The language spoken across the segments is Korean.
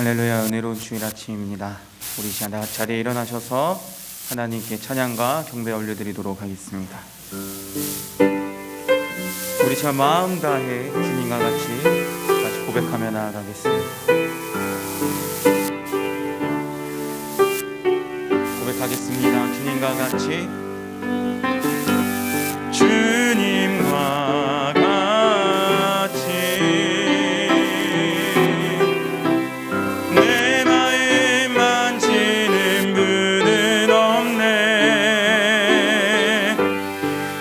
할렐루야. 은혜로운 주일 아침입니다. 우리 다 자리에 일어나셔서 하나님께 찬양과 경배 올려드리도록 하겠습니다. 우리 참 마음 다해 주님과 같이 고백하며 나아가겠습니다. 고백하겠습니다. 주님과 같이 주님과 같이 내 마음 만지는 분은 없네.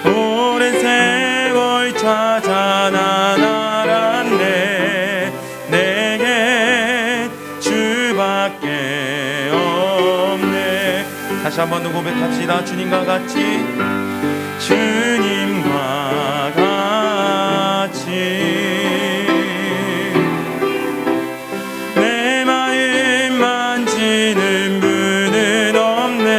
오랜 세월 찾아 난 알았네. 내게 주밖에 없네. 다시 한 번 더 고백합시다. 주님과 같이 주님과 같이 내 마음 만지는 분은 없네.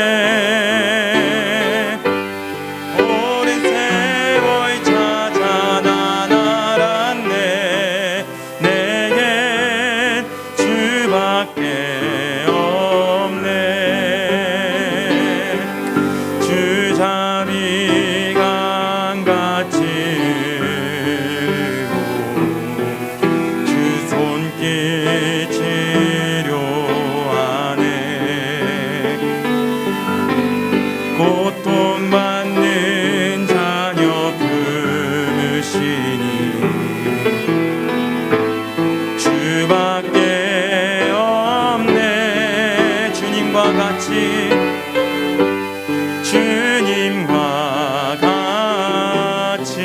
오랜 세월 찾아 난 알았네. 내겐 주밖에 없네. 주 자비가 같이 흐르고 주 손길 치료하네. 고통받는 자녀 품으시니 주밖에 없네. 주님과 같이 주님과 같이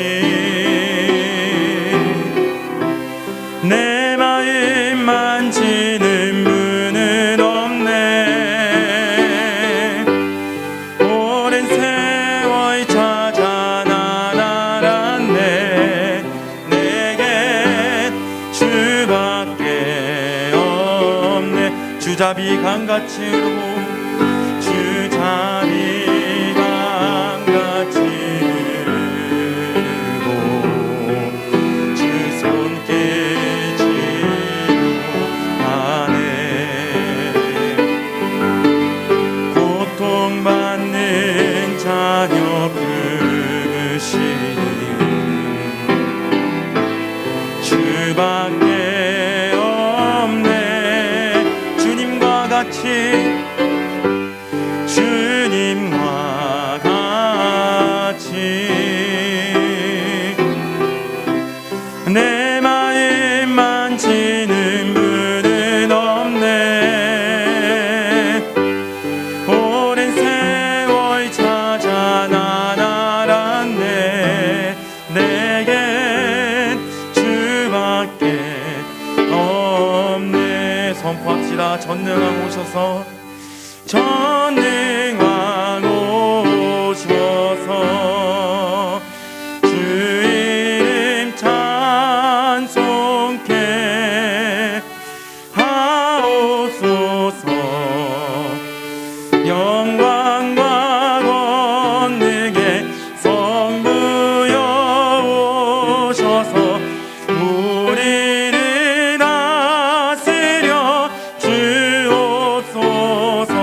내 마음 만지는 분은 없네. 오랜 세월 찾아 난 알았네. 내겐 주밖에 없네. 주 자비 강같이 흐르고 주 자비 같이 흐르고 주 손길 치료하네. 고통받는 자녀 품으시니 주밖에 없네. 주님과 같이 주님과 같이 내 마음 만지는 분은 없네. 오랜 세월 찾아 난 알았네. 내겐 주밖에 없네. 선포합시다. 전능왕 오셔서 전능왕 오셔서 주 이름 찬송케 하옵소서. 영광과 권능의 성부여 오셔서 우리를 다스려 주옵소서.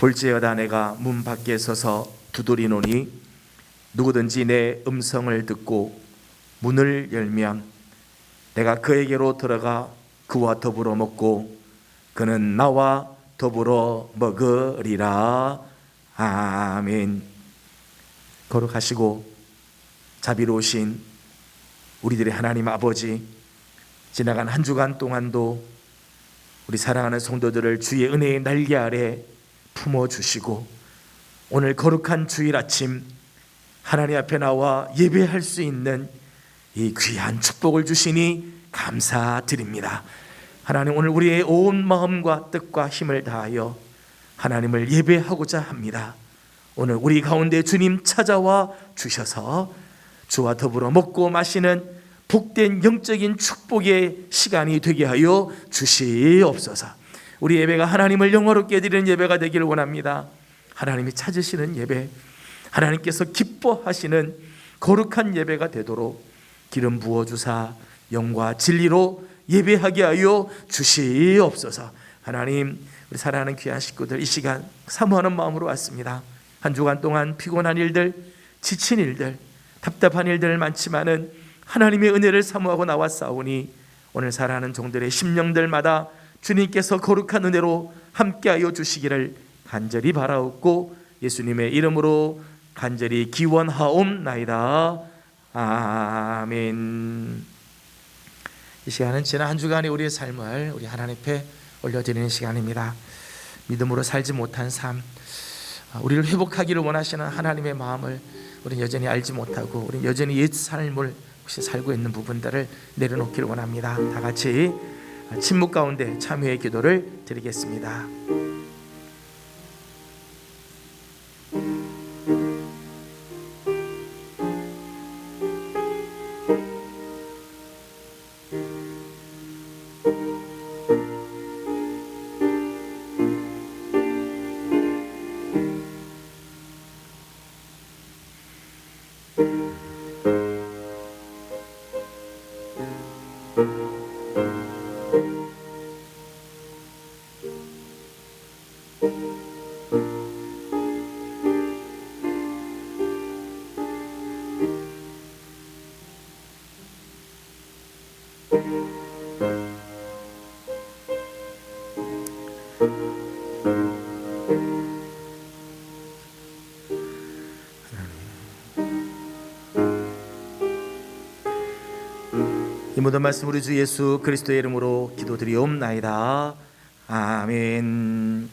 볼지어다 내가 문 밖에 서서 두드리노니 누구든지 내 음성을 듣고 문을 열면 내가 그에게로 들어가 그와 더불어 먹고 그는 나와 더불어 먹으리라. 아멘. 거룩하시고 자비로우신 우리들의 하나님 아버지, 지나간 한 주간 동안도 우리 사랑하는 성도들을 주의 은혜의 날개 아래 품어주시고 오늘 거룩한 주일 아침 하나님 앞에 나와 예배할 수 있는 이 귀한 축복을 주시니 감사드립니다. 하나님, 오늘 우리의 온 마음과 뜻과 힘을 다하여 하나님을 예배하고자 합니다. 오늘 우리 가운데 주님 찾아와 주셔서 주와 더불어 먹고 마시는 복된 영적인 축복의 시간이 되게 하여 주시옵소서. 우리 예배가 하나님을 영화롭게 드리는 예배가 되기를 원합니다. 하나님이 찾으시는 예배, 하나님께서 기뻐하시는 거룩한 예배가 되도록 기름 부어주사 영과 진리로 예배하게 하여 주시옵소서. 하나님, 우리 사랑하는 귀한 식구들 이 시간 사모하는 마음으로 왔습니다. 한 주간 동안 피곤한 일들, 지친 일들, 답답한 일들 많지만은 하나님의 은혜를 사모하고 나왔사오니 오늘 사랑하는 종들의 심령들마다 주님께서 거룩한 은혜로 함께하여 주시기를 간절히 바라옵고 예수님의 이름으로 간절히 기원하옵나이다. 아멘. 이 시간은 지난 한 주간의 우리의 삶을 우리 하나님 앞에 올려드리는 시간입니다. 믿음으로 살지 못한 삶, 우리를 회복하기를 원하시는 하나님의 마음을 우리는 여전히 알지 못하고 우리는 여전히 옛 삶을 혹시 살고 있는 부분들을 내려놓기를 원합니다. 다 같이 침묵 가운데 참회의 기도를 드리겠습니다. 이 모든 말씀 우리 주 예수 그리스도의 이름으로 기도드리옵나이다. 아멘.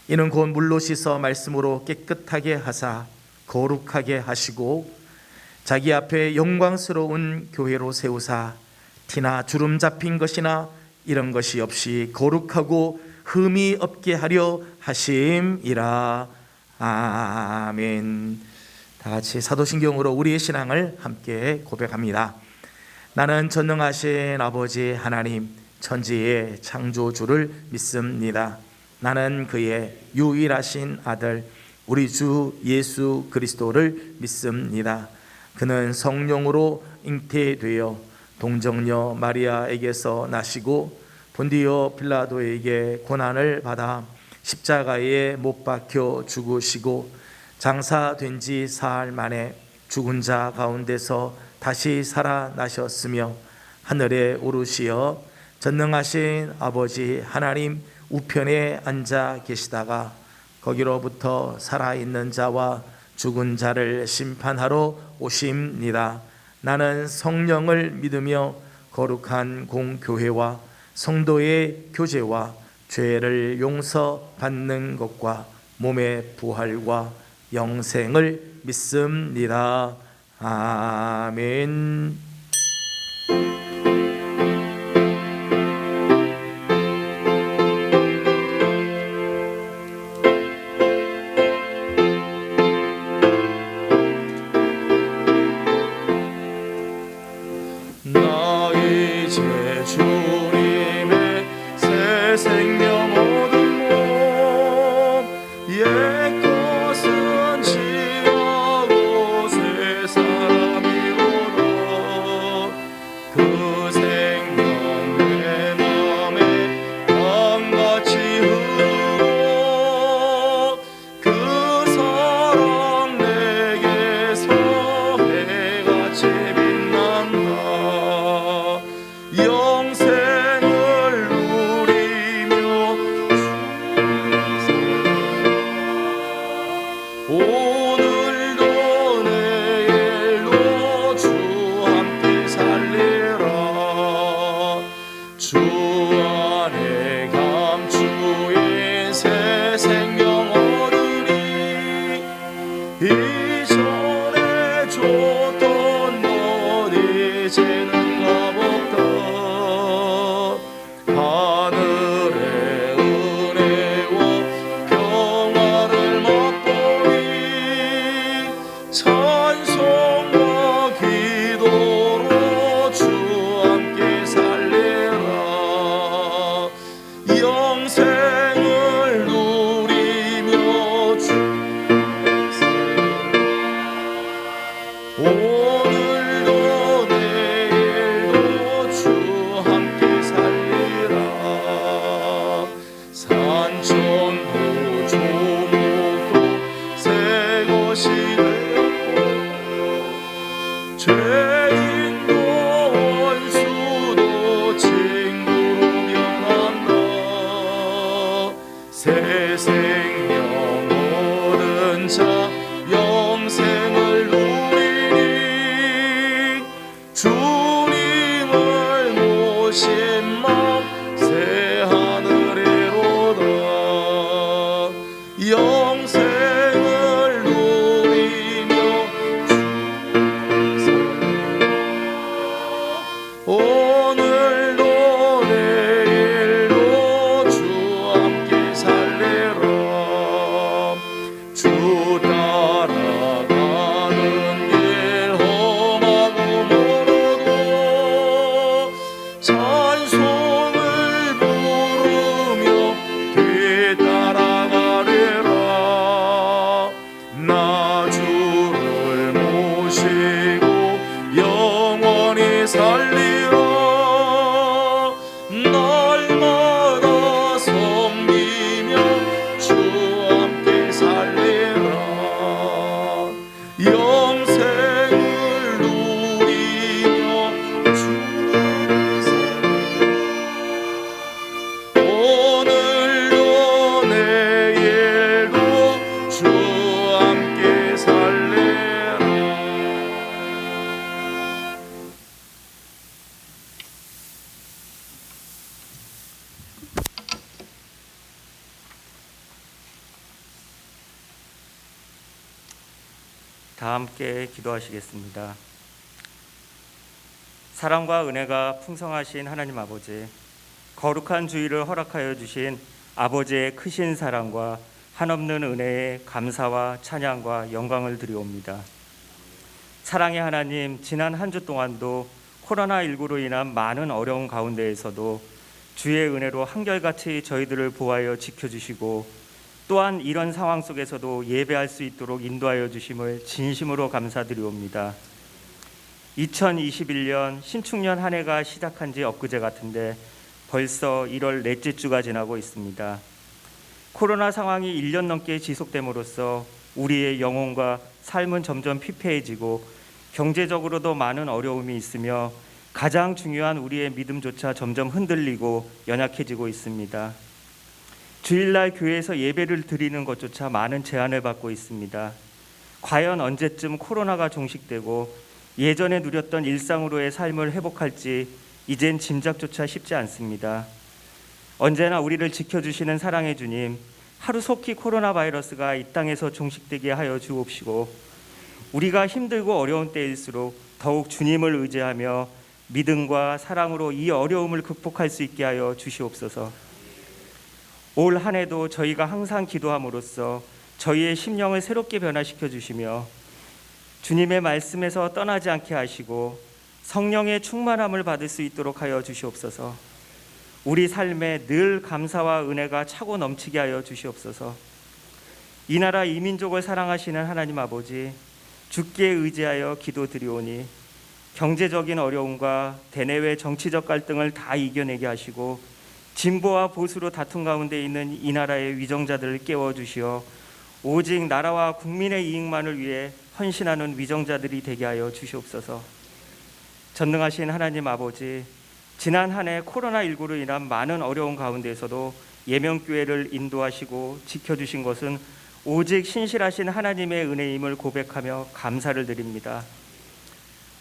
이는 곧 물로 씻어 말씀으로 깨끗하게 하사 거룩하게 하시고 자기 앞에 영광스러운 교회로 세우사 티나 주름 잡힌 것이나 이런 것이 없이 거룩하고 흠이 없게 하려 하심이라. 아멘. 다 같이 사도신경으로 우리의 신앙을 함께 고백합니다. 나는 전능하신 아버지 하나님 천지의 창조주를 믿습니다. 나는 그의 유일하신 아들 우리 주 예수 그리스도를 믿습니다. 그는 성령으로 잉태되어 동정녀 마리아에게서 나시고 본디오 빌라도에게 고난을 받아 십자가에 못 박혀 죽으시고 장사된 지 사흘 만에 죽은 자 가운데서 다시 살아나셨으며 하늘에 오르시어 전능하신 아버지 하나님 우편에 앉아 계시다가 거기로부터 살아있는 자와 죽은 자를 심판하러 오십니다. 나는 성령을 믿으며 거룩한 공교회와 성도의 교제와 죄를 용서받는 것과 몸의 부활과 영생을 믿습니다. 아멘. 나 이제 주님의 새 생명 얻은 몸 옛 것은 지나고 새 사람이로다 좋던 것 이제는 값없다. 하늘의 은혜와 평화를 맛보니 찬송과 기도로 주 함께 살리라. 영생을 누리며 주 오늘도 내일도 주 함께 살리라. 산천도 조목도 새 것이 되었고 죄인도 원수도 친구로 변한다. 새 생명 얻은 자 영생을 누리니 주님을 모신 마음 새 하늘에로다. 영생을 누리며 오늘도 내일도 주 함께 살리라. 주 따라가는 길 험하고 멀어도 찬송을 부르며 뒤따라가리라. 나 주를 모시고 영원히 살리라. 날마다 섬기며 주 함께 살리라. 영생을 누리며 주 오늘도 내일도 주 함께 살리라. 다 함께 기도하시겠습니다. 사랑과 은혜가 풍성하신 하나님 아버지, 거룩한 주일을 허락하여 주신 아버지의 크신 사랑과 한없는 은혜에 감사와 찬양과 영광을 드리옵니다. 사랑의 하나님, 지난 한 주 동안도 코로나19로 인한 많은 어려운 가운데에서도 주의 은혜로 한결같이 저희들을 보호하여 지켜주시고 또한 이런 상황 속에서도 예배할 수 있도록 인도하여 주심을 진심으로 감사드리옵니다. 2021년 신축년 한 해가 시작한 지 엊그제 같은데 벌써 1월 넷째 주가 지나고 있습니다. 코로나 상황이 1년 넘게 지속됨으로써 우리의 영혼과 삶은 점점 피폐해지고 경제적으로도 많은 어려움이 있으며 가장 중요한 우리의 믿음조차 점점 흔들리고 연약해지고 있습니다. 주일날 교회에서 예배를 드리는 것조차 많은 제한을 받고 있습니다. 과연 언제쯤 코로나가 종식되고 예전에 누렸던 일상으로의 삶을 회복할지 이젠 짐작조차 쉽지 않습니다. 언제나 우리를 지켜주시는 사랑의 주님, 하루속히 코로나 바이러스가 이 땅에서 종식되게 하여 주옵시고 우리가 힘들고 어려운 때일수록 더욱 주님을 의지하며 믿음과 사랑으로 이 어려움을 극복할 수 있게 하여 주시옵소서. 올 한 해도 저희가 항상 기도함으로써 저희의 심령을 새롭게 변화시켜 주시며 주님의 말씀에서 떠나지 않게 하시고 성령의 충만함을 받을 수 있도록 하여 주시옵소서. 우리 삶에 늘 감사와 은혜가 차고 넘치게 하여 주시옵소서. 이 나라 이 민족을 사랑하시는 하나님 아버지, 주께 의지하여 기도드리오니 경제적인 어려움과 대내외 정치적 갈등을 다 이겨내게 하시고 진보와 보수로 다툼 가운데 있는 이 나라의 위정자들을 깨워주시어 오직 나라와 국민의 이익만을 위해 헌신하는 위정자들이 되게 하여 주시옵소서. 전능하신 하나님 아버지, 지난 한 해 코로나19로 인한 많은 어려운 가운데에서도 예명교회를 인도하시고 지켜주신 것은 오직 신실하신 하나님의 은혜임을 고백하며 감사를 드립니다.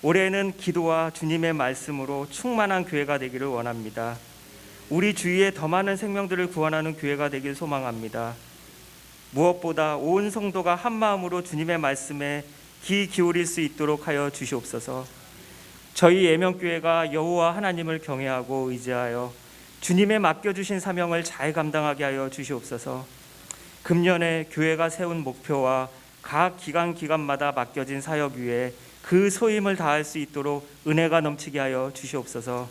올해는 기도와 주님의 말씀으로 충만한 교회가 되기를 원합니다. 우리 주위에 더 많은 생명들을 구원하는 교회가 되길 소망합니다. 무엇보다 온 성도가 한 마음으로 주님의 말씀에 귀 기울일 수 있도록 하여 주시옵소서. 저희 예명교회가 여호와 하나님을 경외하고 의지하여 주님의 맡겨주신 사명을 잘 감당하게 하여 주시옵소서. 금년에 교회가 세운 목표와 각 기간마다 맡겨진 사역 위에 그 소임을 다할 수 있도록 은혜가 넘치게 하여 주시옵소서.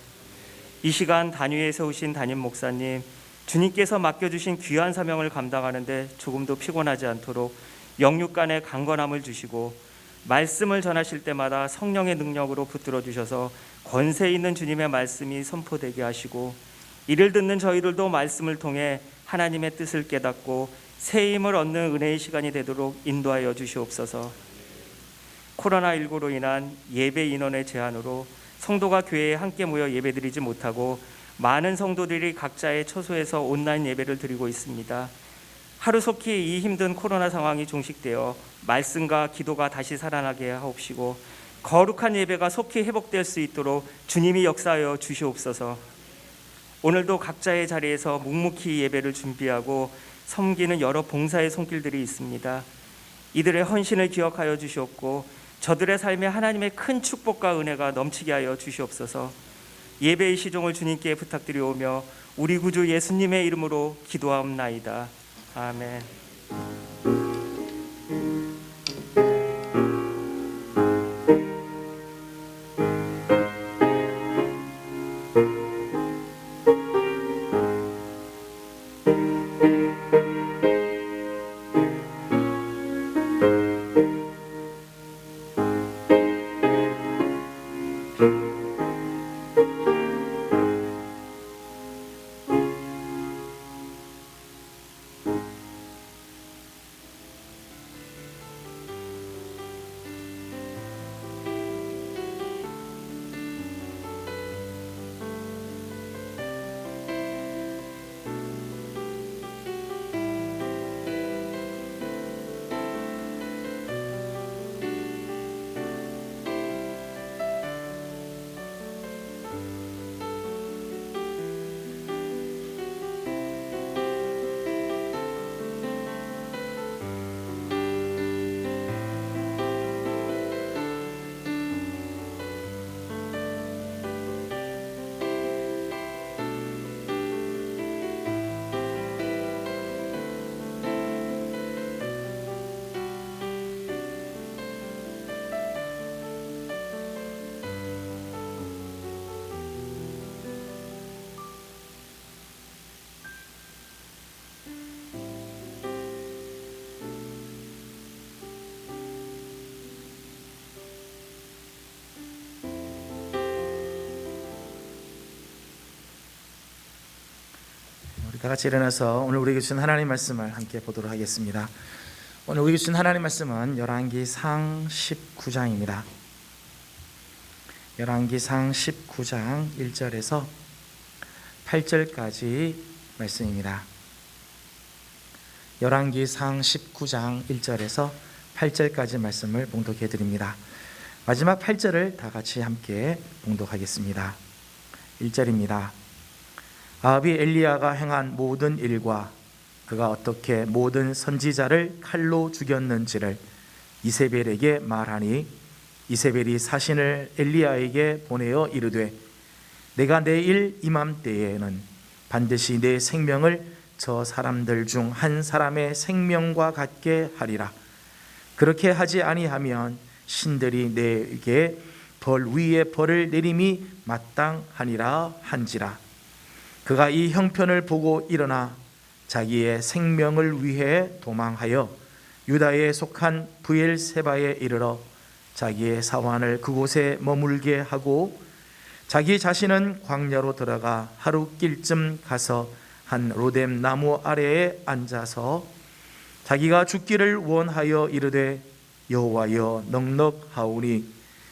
이 시간 단위에 세우신 담임 목사님, 주님께서 맡겨주신 귀한 사명을 감당하는데 조금도 피곤하지 않도록 영육간의 강건함을 주시고 말씀을 전하실 때마다 성령의 능력으로 붙들어 주셔서 권세 있는 주님의 말씀이 선포되게 하시고 이를 듣는 저희들도 말씀을 통해 하나님의 뜻을 깨닫고 새 힘을 얻는 은혜의 시간이 되도록 인도하여 주시옵소서. 코로나19로 인한 예배 인원의 제한으로 성도가 교회에 함께 모여 예배드리지 못하고 많은 성도들이 각자의 처소에서 온라인 예배를 드리고 있습니다. 하루속히 이 힘든 코로나 상황이 종식되어 말씀과 기도가 다시 살아나게 하옵시고 거룩한 예배가 속히 회복될 수 있도록 주님이 역사하여 주시옵소서. 오늘도 각자의 자리에서 묵묵히 예배를 준비하고 섬기는 여러 봉사의 손길들이 있습니다. 이들의 헌신을 기억하여 주시옵고 저들의 삶에 하나님의 큰 축복과 은혜가 넘치게 하여 주시옵소서. 예배의 시종을 주님께 부탁드리오며 우리 구주 예수님의 이름으로 기도하옵나이다. 아멘. 다 같이 일어나서 오늘 우리에게 주신 하나님 말씀을 함께 보도록 하겠습니다. 오늘 우리에게 주신 하나님 말씀은 열왕기상 19장입니다. 열왕기상 19장 1절에서 8절까지 말씀입니다. 열왕기상 19장 1절에서 8절까지 말씀을 봉독해 드립니다. 마지막 8절을 다 같이 함께 봉독하겠습니다. 1절입니다. 아합이 엘리야가 행한 모든 일과 그가 어떻게 모든 선지자를 칼로 죽였는지를 이세벨에게 말하니 이세벨이 사신을 엘리야에게 보내어 이르되 내가 내일 이맘때에는 반드시 내 생명을 저 사람들 중 한 사람의 생명과 같게 하리라. 그렇게 하지 아니하면 신들이 내게 벌 위에 벌을 내림이 마땅하니라 한지라. 그가 이 형편을 보고 일어나 자기의 생명을 위해 도망하여 유다에 속한 브엘세바에 이르러 자기의 사환을 그곳에 머물게 하고 자기 자신은 광야로 들어가 하루길쯤 가서 한 로뎀 나무 아래에 앉아서 자기가 죽기를 원하여 이르되 여호와여 넉넉하오니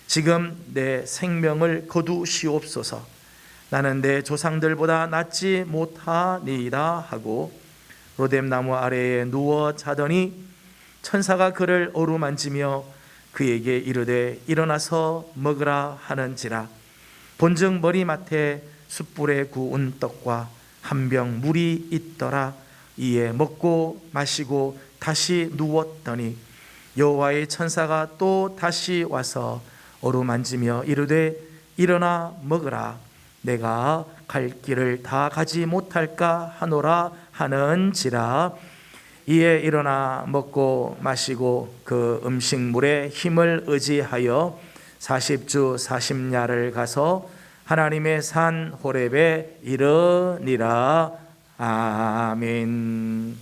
지금 내 생명을 거두시옵소서. 나는 내 조상들보다 낫지 못하니이다 하고 로뎀 나무 아래에 누워 자더니 천사가 그를 어루만지며 그에게 이르되 일어나서 먹으라 하는지라. 본즉 머리맡에 숯불에 구운 떡과 한 병 물이 있더라. 이에 먹고 마시고 다시 누웠더니 여호와의 천사가 또 다시 와서 어루만지며 이르되 일어나 먹으라 내가 갈 길을 다 가지 못할까 하노라 하는지라. 이에 일어나 먹고 마시고 그 음식물에 힘을 의지하여 40주 40야를 가서 하나님의 산 호렙에 이르니라. 아멘.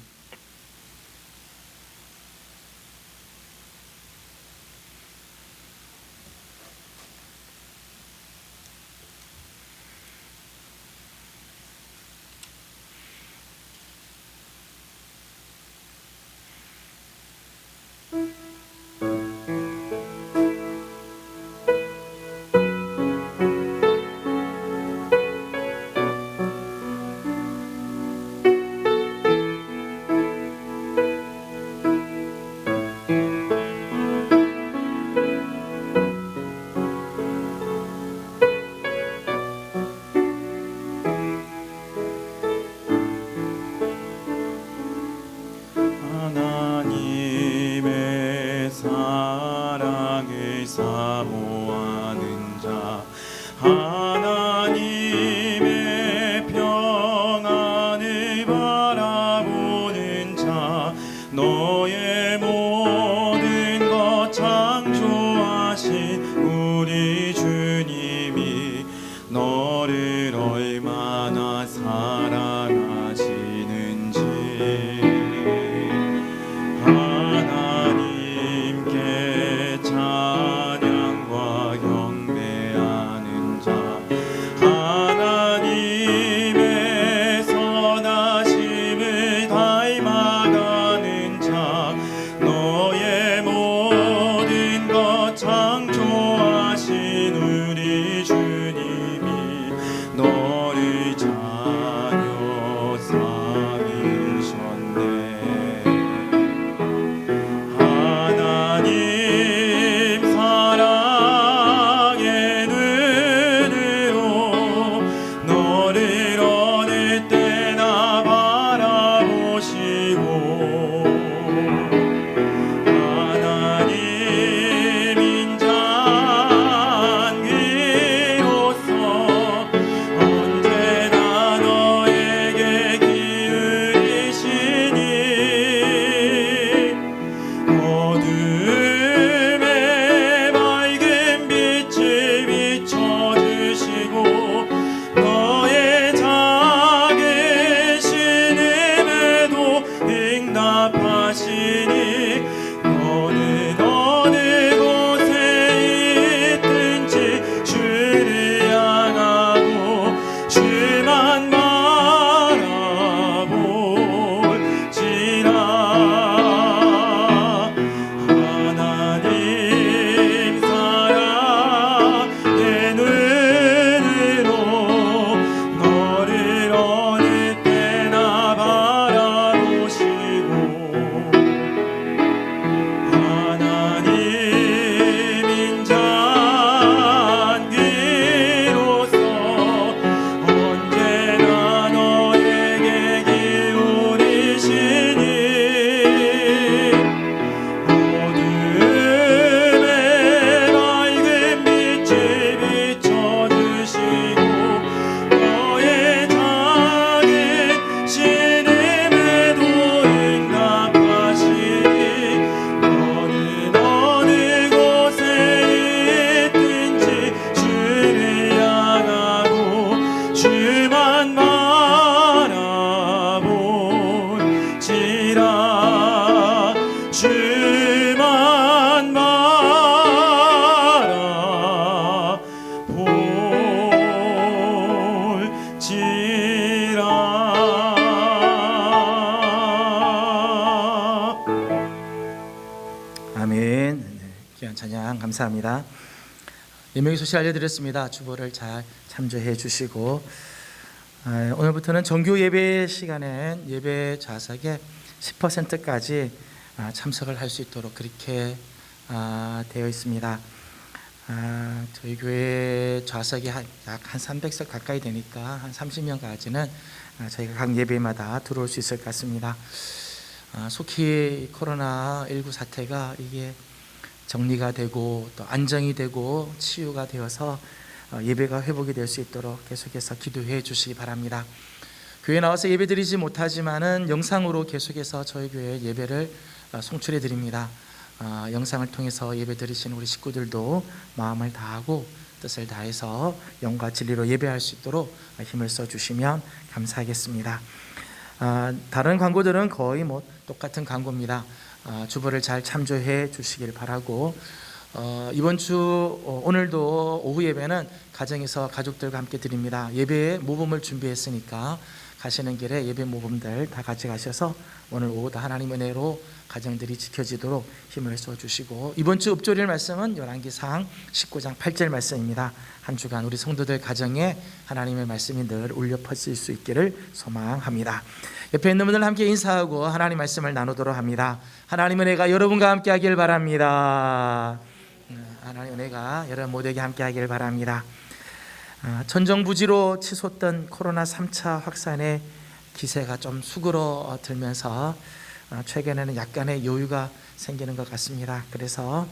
하나님의 사랑을 사모하는 자, 하나님의 평안을 바라보는 자, 너의 모든 것 창조하신 우리 주님이 너를 얼마나 사랑하시는지 하나님께 찬양과 경배하는 자, 하나님의 선하심을 닮아가는 자, 너의 모든 것 창조하신 우리 주님이 너를 자녀 삼으셨네. 하나님 사랑의 눈으로 너를 어느 때나 바라보시고 하나님 인자한귀로서 언제나 너에게 기울이시니 어둠에 맑은 빛을 비춰주시고 너의 작은 신음에도 응답하시니 너는 어느 곳에 있든지 주를 향하고 주만 바라볼지라. 하나님 사랑의 눈으로 너를 어느 때나 바라보시고 하나님 인자한귀로서 언제나 너에게 기울이시니 어둠에 맑은 빛을 비춰주시고 너의 작은 신음에도 응답하시니 너는 어느 곳에 있든지 주를 향하고 주만 바라볼지라. 주만 바라볼지라. 아멘. 네, 귀한 찬양 감사합니다. 예명의 소식 알려드렸습니다. 주보를 잘 참조해 주시고 오늘부터는 정규 예배 시간엔 예배 좌석에 10%까지 참석을 할 수 있도록 그렇게 되어 있습니다. 저희 교회 좌석이 약 한 300석 가까이 되니까 한 30명까지는 저희가 각 예배마다 들어올 수 있을 것 같습니다. 속히 코로나19 사태가 이게 정리가 되고 또 안정이 되고 치유가 되어서 예배가 회복이 될 수 있도록 계속해서 기도해 주시기 바랍니다. 교회 나와서 예배드리지 못하지만은 영상으로 계속해서 저희 교회 예배를 송출해 드립니다. 영상을 통해서 예배드리시는 우리 식구들도 마음을 다하고 뜻을 다해서 영과 진리로 예배할 수 있도록 힘을 써 주시면 감사하겠습니다. 다른 광고들은 거의 똑같은 광고입니다. 주보를 잘 참조해 주시길 바라고, 이번 주 오늘도 오후 예배는 가정에서 가족들과 함께 드립니다. 예배에 모범을 준비했으니까 가시는 길에 예배 모범들 다 같이 가셔서 오늘 오후도 하나님 은혜로 가정들이 지켜지도록 힘을 써 주시고, 이번 주 읊조릴 말씀은 열왕기상 19장 8절 말씀입니다. 한 주간 우리 성도들 가정에 하나님의 말씀이 늘 울려 퍼질 수 있기를 소망합니다. 옆에 있는 분들 함께 인사하고 하나님 말씀을 나누도록 합니다. 하나님 은혜가 여러분과 함께 하길 바랍니다. 하나님 은혜가 여러분 모두에게 함께 하길 바랍니다. 천정부지로 치솟던 코로나 3차 확산의 기세가 좀 수그러들면서 최근에는 약간의 여유가 생기는 것 같습니다. 그래서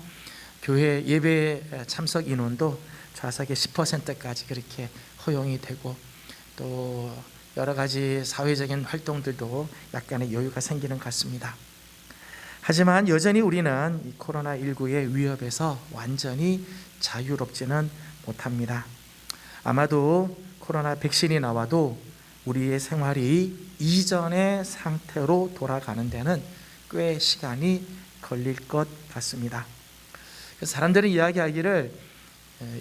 교회 예배 참석 인원도 좌석의 10%까지 그렇게 허용이 되고, 또 여러 가지 사회적인 활동들도 약간의 여유가 생기는 것 같습니다. 하지만 여전히 우리는 이 코로나19의 위협에서 완전히 자유롭지는 못합니다. 아마도 코로나 백신이 나와도 우리의 생활이 이전의 상태로 돌아가는 데는 꽤 시간이 걸릴 것 같습니다. 사람들은 이야기하기를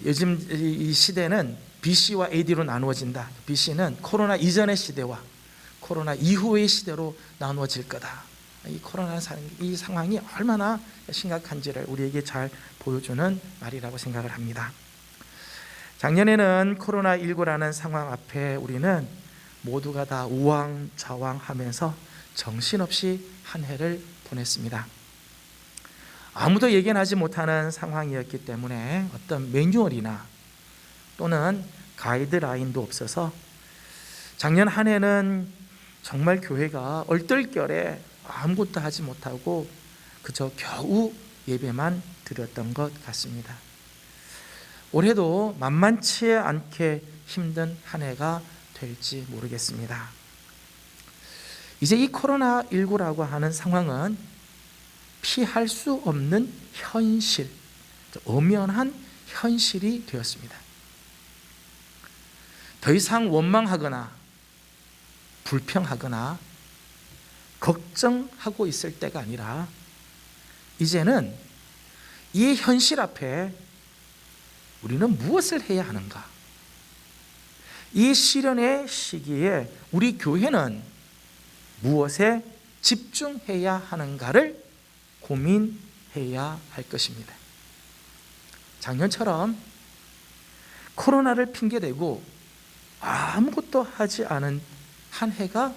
요즘 이 시대는 BC와 AD로 나누어진다. BC는 코로나 이전의 시대와 코로나 이후의 시대로 나누어질 거다. 이 코로나 이 상황이 얼마나 심각한지를 우리에게 잘 보여주는 말이라고 생각을 합니다. 작년에는 코로나19라는 상황 앞에 우리는 모두가 다 우왕좌왕하면서 정신없이 한 해를 보냈습니다. 아무도 예견하지 못하는 상황이었기 때문에 어떤 매뉴얼이나 또는 가이드라인도 없어서 작년 한 해는 정말 교회가 얼떨결에 아무것도 하지 못하고 그저 겨우 예배만 드렸던 것 같습니다. 올해도 만만치 않게 힘든 한 해가 될지 모르겠습니다. 이제 이 코로나19라고 하는 상황은 피할 수 없는 현실, 엄연한 현실이 되었습니다. 더 이상 원망하거나 불평하거나 걱정하고 있을 때가 아니라 이제는 이 현실 앞에 우리는 무엇을 해야 하는가? 이 시련의 시기에 우리 교회는 무엇에 집중해야 하는가를 고민해야 할 것입니다. 작년처럼 코로나를 핑계대고 아무것도 하지 않은 한 해가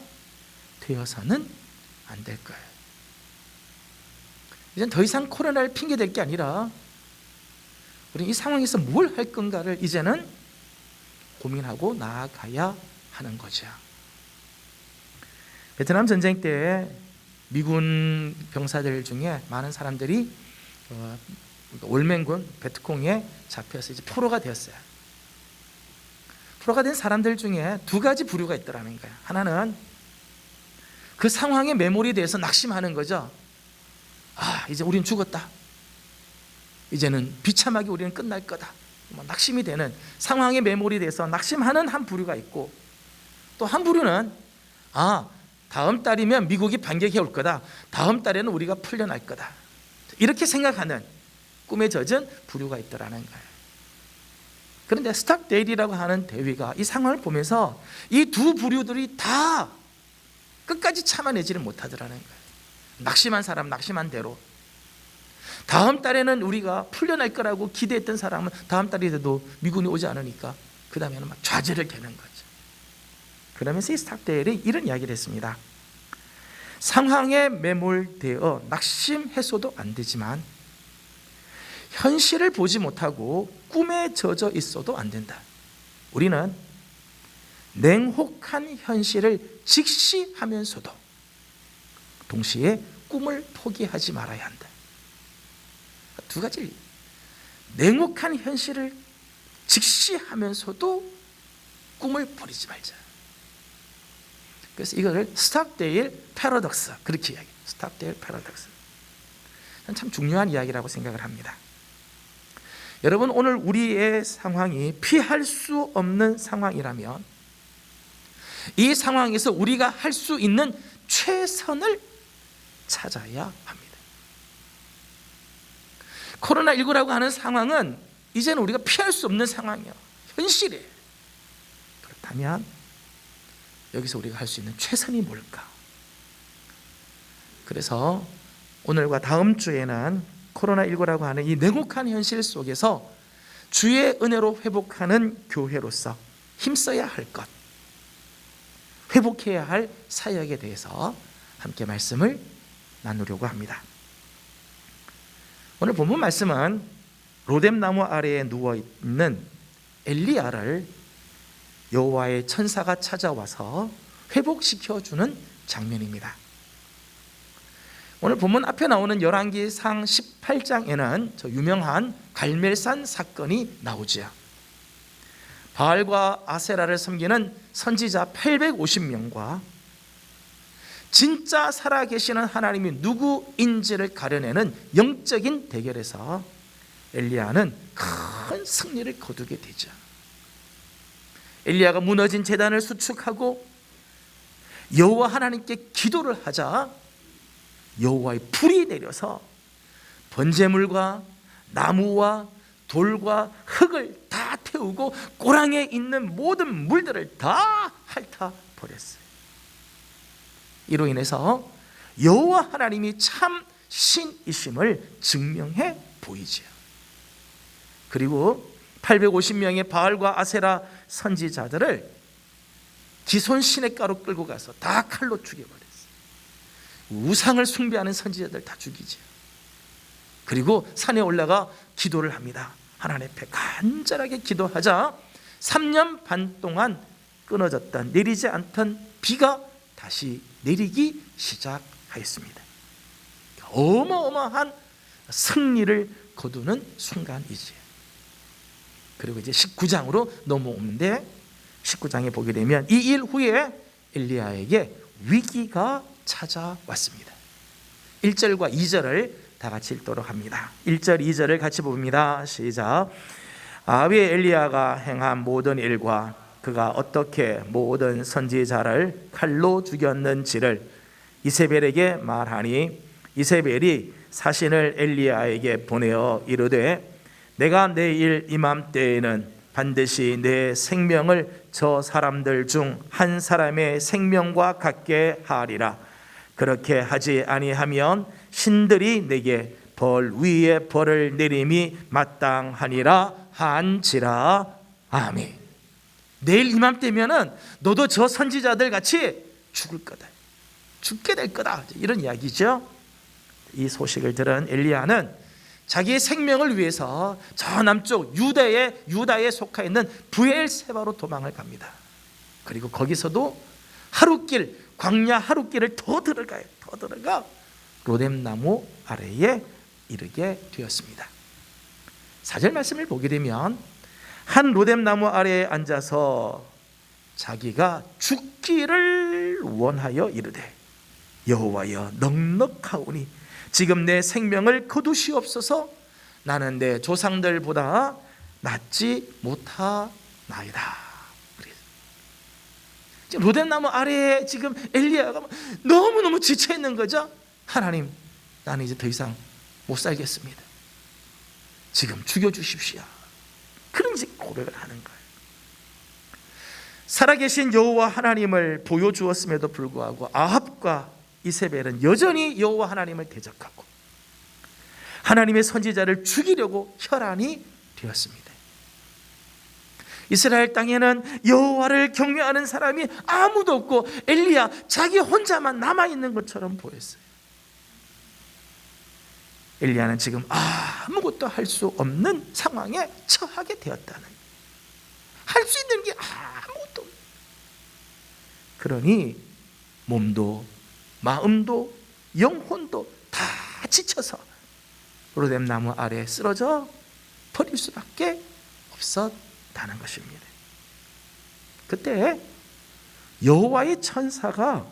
되어서는 안 될 거예요. 이젠 더 이상 코로나를 핑계댈 게 아니라 우리 이 상황에서 뭘 할 건가를 이제는 고민하고 나아가야 하는 거죠. 베트남 전쟁 때 미군 병사들 중에 많은 사람들이 올맹군 베트콩에 잡혀서 이제 포로가 되었어요. 포로가 된 사람들 중에 두 가지 부류가 있더라는 거예요. 하나는 그 상황의 메모리에 대해서 낙심하는 거죠. 이제 우리는 죽었다. 이제는 비참하게 우리는 끝날 거다. 낙심이 되는 상황의 메모리에 대해서 낙심하는 한 부류가 있고, 또 한 부류는 다음 달이면 미국이 반격해 올 거다. 다음 달에는 우리가 풀려날 거다. 이렇게 생각하는 꿈에 젖은 부류가 있더라는 거예요. 그런데 스톡데일이라고 하는 대위가 이 상황을 보면서 이 두 부류들이 다 끝까지 참아내지를 못하더라는 거예요. 낙심한 사람 낙심한 대로, 다음 달에는 우리가 풀려날 거라고 기대했던 사람은 다음 달이 돼도 미군이 오지 않으니까 그 다음에는 막 좌절을 되는 거죠. 그러면서 이 스톡데일이 이런 이야기를 했습니다. 상황에 매몰되어 낙심해서도 안 되지만 현실을 보지 못하고 꿈에 젖어 있어도 안 된다. 우리는 냉혹한 현실을 직시하면서도 동시에 꿈을 포기하지 말아야 한다. 두 가지, 냉혹한 현실을 직시하면서도 꿈을 버리지 말자. 그래서 이거를 스톡데일 패러독스, 그렇게 이야기해요. 스톡데일 패러독스. 참 중요한 이야기라고 생각을 합니다. 여러분, 오늘 우리의 상황이 피할 수 없는 상황이라면 이 상황에서 우리가 할 수 있는 최선을 찾아야 합니다. 코로나19라고 하는 상황은 이제는 우리가 피할 수 없는 상황이에요. 현실이에요. 그렇다면 여기서 우리가 할 수 있는 최선이 뭘까? 그래서 오늘과 다음 주에는 코로나19라고 하는 이 냉혹한 현실 속에서 주의 은혜로 회복하는 교회로서 힘써야 할 것, 회복해야 할 사역에 대해서 함께 말씀을 나누려고 합니다. 오늘 본문 말씀은 로뎀나무 아래에 누워있는 엘리야를 여호와의 천사가 찾아와서 회복시켜주는 장면입니다. 오늘 본문 앞에 나오는 열왕기상 18장에는 저 유명한 갈멜산 사건이 나오지요. 바알과 아세라를 섬기는 선지자 850명과 진짜 살아계시는 하나님이 누구인지를 가려내는 영적인 대결에서 엘리야는 큰 승리를 거두게 되죠. 엘리야가 무너진 제단을 수축하고 여호와 하나님께 기도를 하자 여호와의 불이 내려서 번제물과 나무와 돌과 흙을 다 태우고 꼬랑에 있는 모든 물들을 다 핥아버렸어요. 이로 인해서 여호와 하나님이 참 신이심을 증명해 보이지요. 그리고 850명의 바알과 아세라 선지자들을 기손 시냇가로 끌고 가서 다 칼로 죽여버렸어요. 우상을 숭배하는 선지자들 다 죽이죠. 그리고 산에 올라가 기도를 합니다. 하나님 앞에 간절하게 기도하자 3년 반 동안 끊어졌던, 내리지 않던 비가 다시 내리기 시작하였습니다. 어마어마한 승리를 거두는 순간이지요. 그리고 이제 19장으로 넘어오는데 19장에 보게 되면 이 일 후에 엘리야에게 위기가 찾아왔습니다. 1절과 2절을 다 같이 읽도록 합니다. 1절 2절을 같이 봅니다. 시작. 아비 엘리야가 행한 모든 일과 그가 어떻게 모든 선지자를 칼로 죽였는지를 이세벨에게 말하니 이세벨이 사신을 엘리야에게 보내어 이르되 내가 내일 이맘때에는 반드시 내 생명을 저 사람들 중 한 사람의 생명과 같게 하리라. 그렇게 하지 아니하면 신들이 내게 벌 위에 벌을 내림이 마땅하니라 한지라. 아멘. 내일 이맘때면은 너도 저 선지자들 같이 죽을 거다, 죽게 될 거다, 이런 이야기죠. 이 소식을 들은 엘리야는 자기의 생명을 위해서 저 남쪽 유다에 속해 있는 브엘세바로 도망을 갑니다. 그리고 거기서도 하룻길, 광야 하룻길을 더 들어가 로뎀나무 아래에 이르게 되었습니다. 4절 말씀을 보게 되면 한 로뎀나무 아래에 앉아서 자기가 죽기를 원하여 이르되 여호와여 넉넉하오니 지금 내 생명을 거두시옵소서. 나는 내 조상들보다 낫지 못하나이다. 지금 로뎀나무 아래에 지금 엘리야가 너무너무 지쳐 있는 거죠. 하나님, 나는 이제 더 이상 못 살겠습니다. 지금 죽여주십시오. 그런 고백을 하는 거예요. 살아계신 여호와 하나님을 보여주었음에도 불구하고 아합과 이세벨은 여전히 여호와 하나님을 대적하고 하나님의 선지자를 죽이려고 혈안이 되었습니다. 이스라엘 땅에는 여호와를 경외하는 사람이 아무도 없고 엘리야 자기 혼자만 남아있는 것처럼 보였어요. 엘리야는 지금 아무것도 할 수 없는 상황에 처하게 되었다는, 할 수 있는 게 아무것도 없는. 그러니 몸도 마음도 영혼도 다 지쳐서 로뎀나무 아래에 쓰러져 버릴 수밖에 없었다는 것입니다. 그때 여호와의 천사가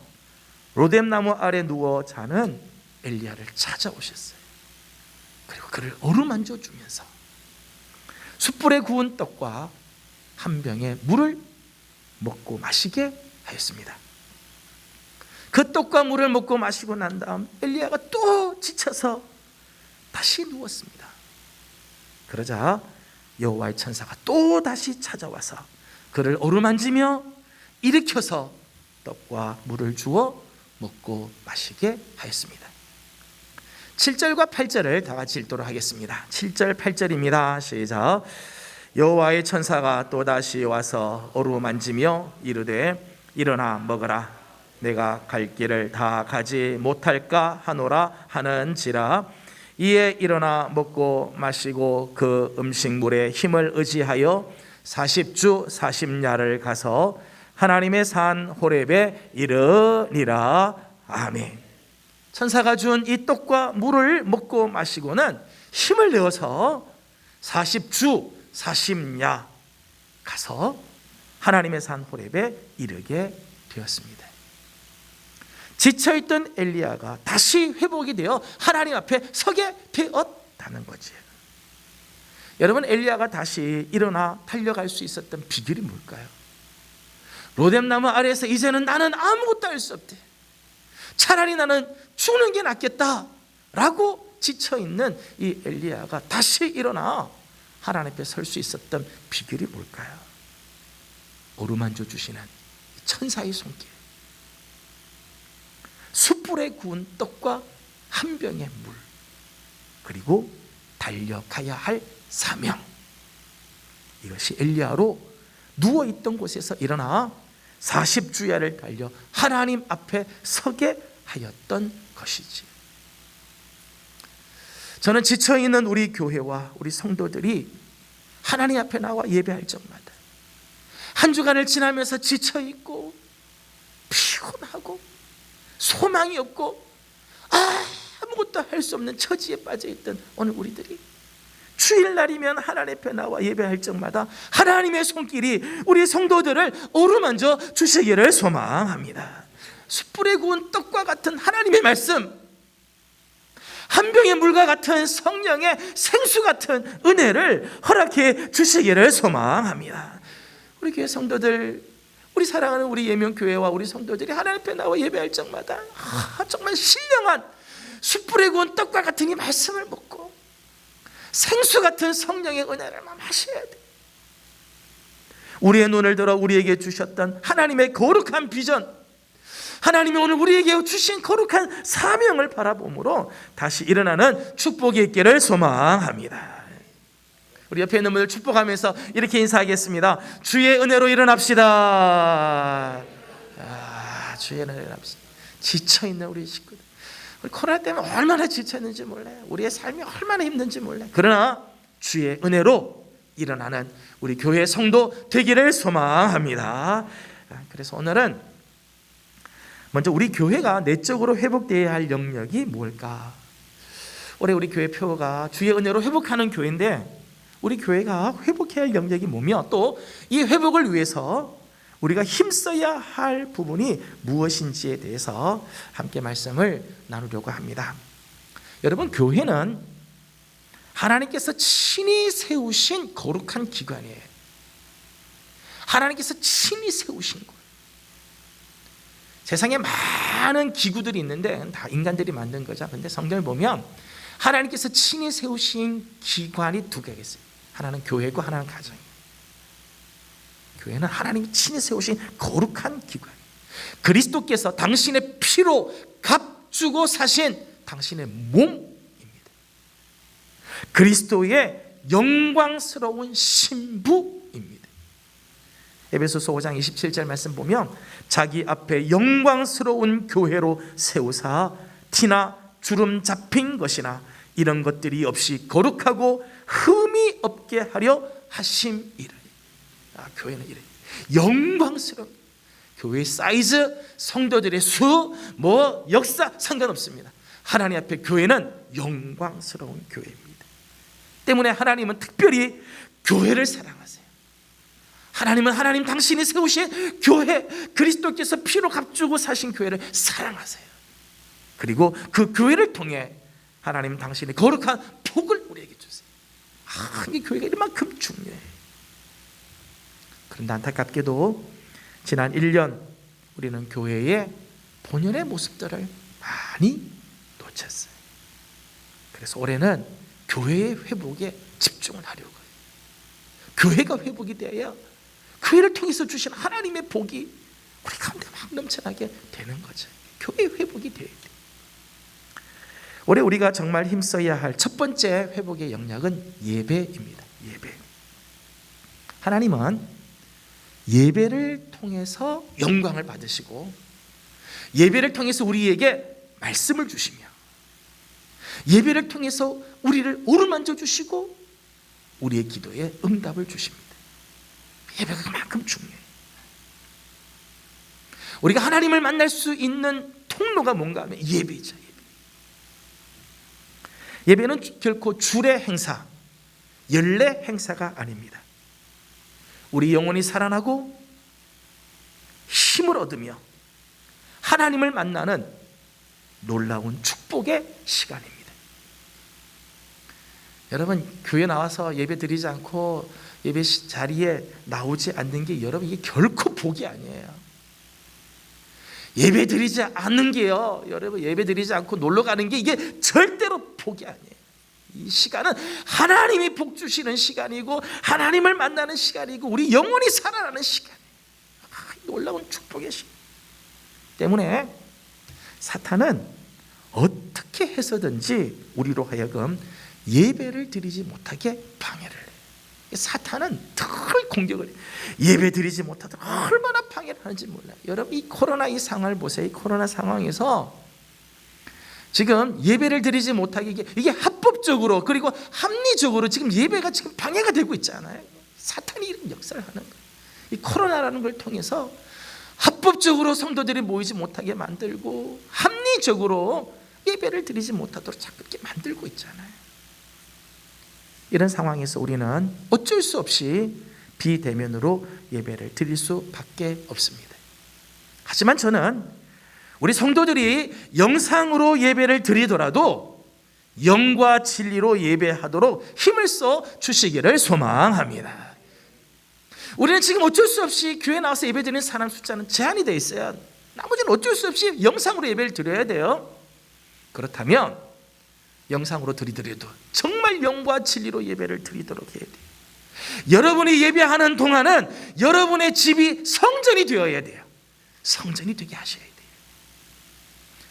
로뎀나무 아래 누워 자는 엘리야를 찾아오셨어요. 그리고 그를 어루만져 주면서 숯불에 구운 떡과 한 병의 물을 먹고 마시게 하였습니다. 그 떡과 물을 먹고 마시고 난 다음 엘리야가 또 지쳐서 다시 누웠습니다. 그러자 여호와의 천사가 또 다시 찾아와서 그를 어루만지며 일으켜서 떡과 물을 주어 먹고 마시게 하였습니다. 7절과 8절을 다 같이 읽도록 하겠습니다. 7절 8절입니다. 시작. 여호와의 천사가 또다시 와서 어루만지며 이르되 일어나 먹으라. 내가 갈 길을 다 가지 못할까 하노라 하는지라. 이에 일어나 먹고 마시고 그 음식물에 힘을 의지하여 40주 40야를 가서 하나님의 산 호렙에 이르니라. 아멘. 천사가 준 이 떡과 물을 먹고 마시고는 힘을 내어서 40주 40야 가서 하나님의 산 호렙에 이르게 되었습니다. 지쳐있던 엘리야가 다시 회복이 되어 하나님 앞에 서게 되었다는 거지. 여러분, 엘리야가 다시 일어나 달려갈 수 있었던 비결이 뭘까요? 로뎀나무 아래에서 이제는 나는 아무것도 할 수 없대, 차라리 나는 죽는 게 낫겠다 라고 지쳐있는 이 엘리야가 다시 일어나 하나님 앞에 설 수 있었던 비결이 뭘까요? 어루만져 주시는 천사의 손길, 숯불에 구운 떡과 한 병의 물, 그리고 달려가야 할 사명. 이것이 엘리야로 누워있던 곳에서 일어나 40주야를 달려 하나님 앞에 서게 하였던 것이지. 저는 지쳐있는 우리 교회와 우리 성도들이 하나님 앞에 나와 예배할 적마다 한 주간을 지나면서 지쳐있고 피곤하고 소망이 없고 아무것도 할 수 없는 처지에 빠져있던 오늘 우리들이 주일날이면 하나님 앞에 나와 예배할 적마다 하나님의 손길이 우리 성도들을 어루만져 주시기를 소망합니다. 숯불에 구운 떡과 같은 하나님의 말씀, 한 병의 물과 같은 성령의 생수 같은 은혜를 허락해 주시기를 소망합니다. 우리 교회 성도들, 우리 사랑하는 우리 예명교회와 우리 성도들이 하나님 앞에 나와 예배할 적마다 정말 신령한 숯불에 구운 떡과 같은 이 말씀을 먹고 생수 같은 성령의 은혜를 마셔야 돼. 우리의 눈을 들어 우리에게 주셨던 하나님의 거룩한 비전, 하나님이 오늘 우리에게 주신 거룩한 사명을 바라봄으로 다시 일어나는 축복이 있기를 소망합니다. 우리 옆에 있는 분들 축복하면서 이렇게 인사하겠습니다. 주의 은혜로 일어납시다. 주의 은혜로 일어납시다. 지쳐있는 우리 식구들, 우리 코로나 때문에 얼마나 지쳤는지 몰라요. 우리의 삶이 얼마나 힘든지 몰라요. 그러나 주의 은혜로 일어나는 우리 교회 성도 되기를 소망합니다. 그래서 오늘은 먼저 우리 교회가 내적으로 회복되어야 할 영역이 뭘까? 올해 우리 교회 표가 주의 은혜로 회복하는 교회인데, 우리 교회가 회복해야 할 영역이 뭐며 또 이 회복을 위해서 우리가 힘써야 할 부분이 무엇인지에 대해서 함께 말씀을 나누려고 합니다. 여러분, 교회는 하나님께서 친히 세우신 거룩한 기관이에요. 하나님께서 친히 세우신 것. 세상에 많은 기구들이 있는데 다 인간들이 만든 거죠. 근데 성경을 보면 하나님께서 친히 세우신 기관이 두 개가 있어요. 하나는 교회고 하나는 가정이에요. 교회는 하나님이 친히 세우신 거룩한 기관, 그리스도께서 당신의 피로 값주고 사신 당신의 몸입니다. 그리스도의 영광스러운 신부입니다. 에베소서 5장 27절 말씀 보면 자기 앞에 영광스러운 교회로 세우사 티나 주름 잡힌 것이나 이런 것들이 없이 거룩하고 흠이 없게 하려 하심이라. 교회는 이래 영광스러운, 교회 사이즈, 성도들의 수, 뭐 역사 상관없습니다. 하나님 앞에 교회는 영광스러운 교회입니다. 때문에 하나님은 특별히 교회를 사랑하세요. 하나님은 하나님 당신이 세우신 교회, 그리스도께서 피로 값주고 사신 교회를 사랑하세요. 그리고 그 교회를 통해 하나님 당신의 거룩한 복을 우리에게 주세요. 이 교회가 이만큼 중요해요. 그런데 안타깝게도 지난 1년 우리는 교회의 본연의 모습들을 많이 놓쳤어요. 그래서 올해는 교회의 회복에 집중을 하려고요. 교회가 회복이 되어야 교회를 통해서 주신 하나님의 복이 우리 가운데 막 넘쳐나게 되는 거죠. 교회 회복이 돼야 돼요. 올해 우리가 정말 힘써야 할 첫 번째 회복의 영역은 예배입니다. 예배. 하나님은 예배를 통해서 영광을 받으시고 예배를 통해서 우리에게 말씀을 주시며 예배를 통해서 우리를 오르만져 주시고 우리의 기도에 응답을 주십니다. 예배가 그만큼 중요해요. 우리가 하나님을 만날 수 있는 통로가 뭔가 하면 예배죠. 예배는 결코 줄의 행사, 연례 행사가 아닙니다. 우리 영혼이 살아나고 힘을 얻으며 하나님을 만나는 놀라운 축복의 시간입니다. 여러분, 교회 나와서 예배 드리지 않고 예배 자리에 나오지 않는 게 여러분 이게 결코 복이 아니에요. 예배 드리지 않는 게요, 여러분 예배 드리지 않고 놀러 가는 게 이게 절대로 복이 아니에요. 이 시간은 하나님이 복 주시는 시간이고 하나님을 만나는 시간이고 우리 영혼이 살아나는 시간이에요. 놀라운 축복의 시간 때문에 사탄은 어떻게 해서든지 우리로 하여금 예배를 드리지 못하게 방해를 해요. 사탄은 늘 공격을 해요. 예배 드리지 못하도록 얼마나 방해를 하는지 몰라요. 여러분 이 코로나 이 상황을 보세요. 이 코로나 상황에서 지금 예배를 드리지 못하게 이게 합법적으로 그리고 합리적으로 지금 예배가 지금 방해가 되고 있잖아요. 사탄이 이런 역사를 하는 거예요. 이 코로나라는 걸 통해서 합법적으로 성도들이 모이지 못하게 만들고 합리적으로 예배를 드리지 못하도록 자꾸 이렇게 만들고 있잖아요. 이런 상황에서 우리는 어쩔 수 없이 비대면으로 예배를 드릴 수밖에 없습니다. 하지만 저는 우리 성도들이 영상으로 예배를 드리더라도 영과 진리로 예배하도록 힘을 써 주시기를 소망합니다. 우리는 지금 어쩔 수 없이 교회 나와서 예배 드리는 사람 숫자는 제한이 되어 있어요. 나머지는 어쩔 수 없이 영상으로 예배를 드려야 돼요. 그렇다면 영상으로 드리더라도 정말 영과 진리로 예배를 드리도록 해야 돼요. 여러분이 예배하는 동안은 여러분의 집이 성전이 되어야 돼요. 성전이 되게 하셔야 돼요.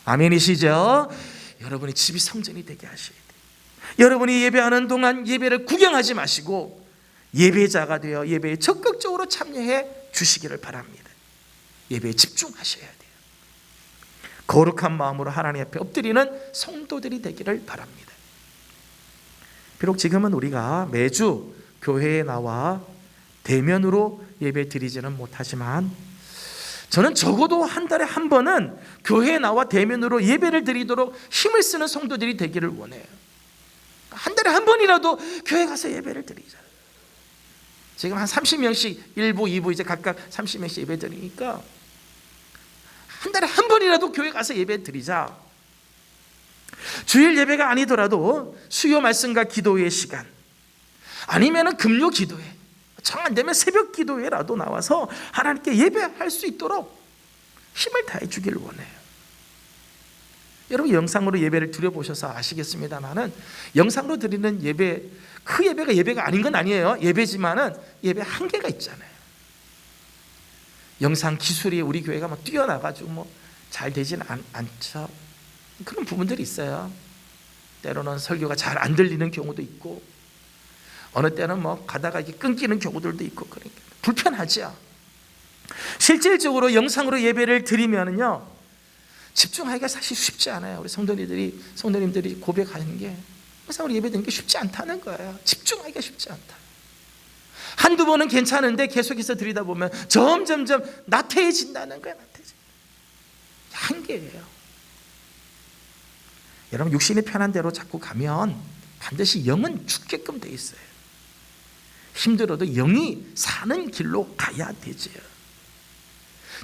아멘이시죠? 여러분의 집이 성전이 되게 하셔야 돼요. 여러분이 예배하는 동안 예배를 구경하지 마시고 예배자가 되어 예배에 적극적으로 참여해 주시기를 바랍니다. 예배에 집중하셔야 돼요. 거룩한 마음으로 하나님 앞에 엎드리는 성도들이 되기를 바랍니다. 비록 지금은 우리가 매주 교회에 나와 대면으로 예배 드리지는 못하지만 저는 적어도 한 달에 한 번은 교회에 나와 대면으로 예배를 드리도록 힘을 쓰는 성도들이 되기를 원해요. 한 달에 한 번이라도 교회 가서 예배를 드리자. 지금 한 30명씩 1부, 2부 이제 각각 30명씩 예배 드리니까 한 달에 한 번이라도 교회 가서 예배 드리자. 주일 예배가 아니더라도 수요 말씀과 기도의 시간 아니면은 금요 기도회 정 안 되면 새벽 기도회라도 나와서 하나님께 예배할 수 있도록 힘을 다해 주기를 원해요. 여러분 영상으로 예배를 드려보셔서 아시겠습니다만은 영상으로 드리는 예배 그 예배가 예배가 아닌 건 아니에요. 예배지만은 예배 한계가 있잖아요. 영상 기술이 우리 교회가 막 뛰어나가지고 뭐 잘 되지는 않죠. 그런 부분들이 있어요. 때로는 설교가 잘 안 들리는 경우도 있고 어느 때는 뭐 가다가 이게 끊기는 경우들도 있고 그러니까 불편하죠. 실질적으로 영상으로 예배를 드리면은요 집중하기가 사실 쉽지 않아요. 우리 성도님들이 고백하는 게 영상으로 예배 드리는 게 쉽지 않다는 거예요. 집중하기가 쉽지 않다. 한두 번은 괜찮은데 계속해서 들이다 보면 점점점 나태해진다는 거예요. 한계예요. 여러분, 육신이 편한 대로 자꾸 가면 반드시 영은 죽게끔 돼 있어요. 힘들어도 영이 사는 길로 가야 되죠.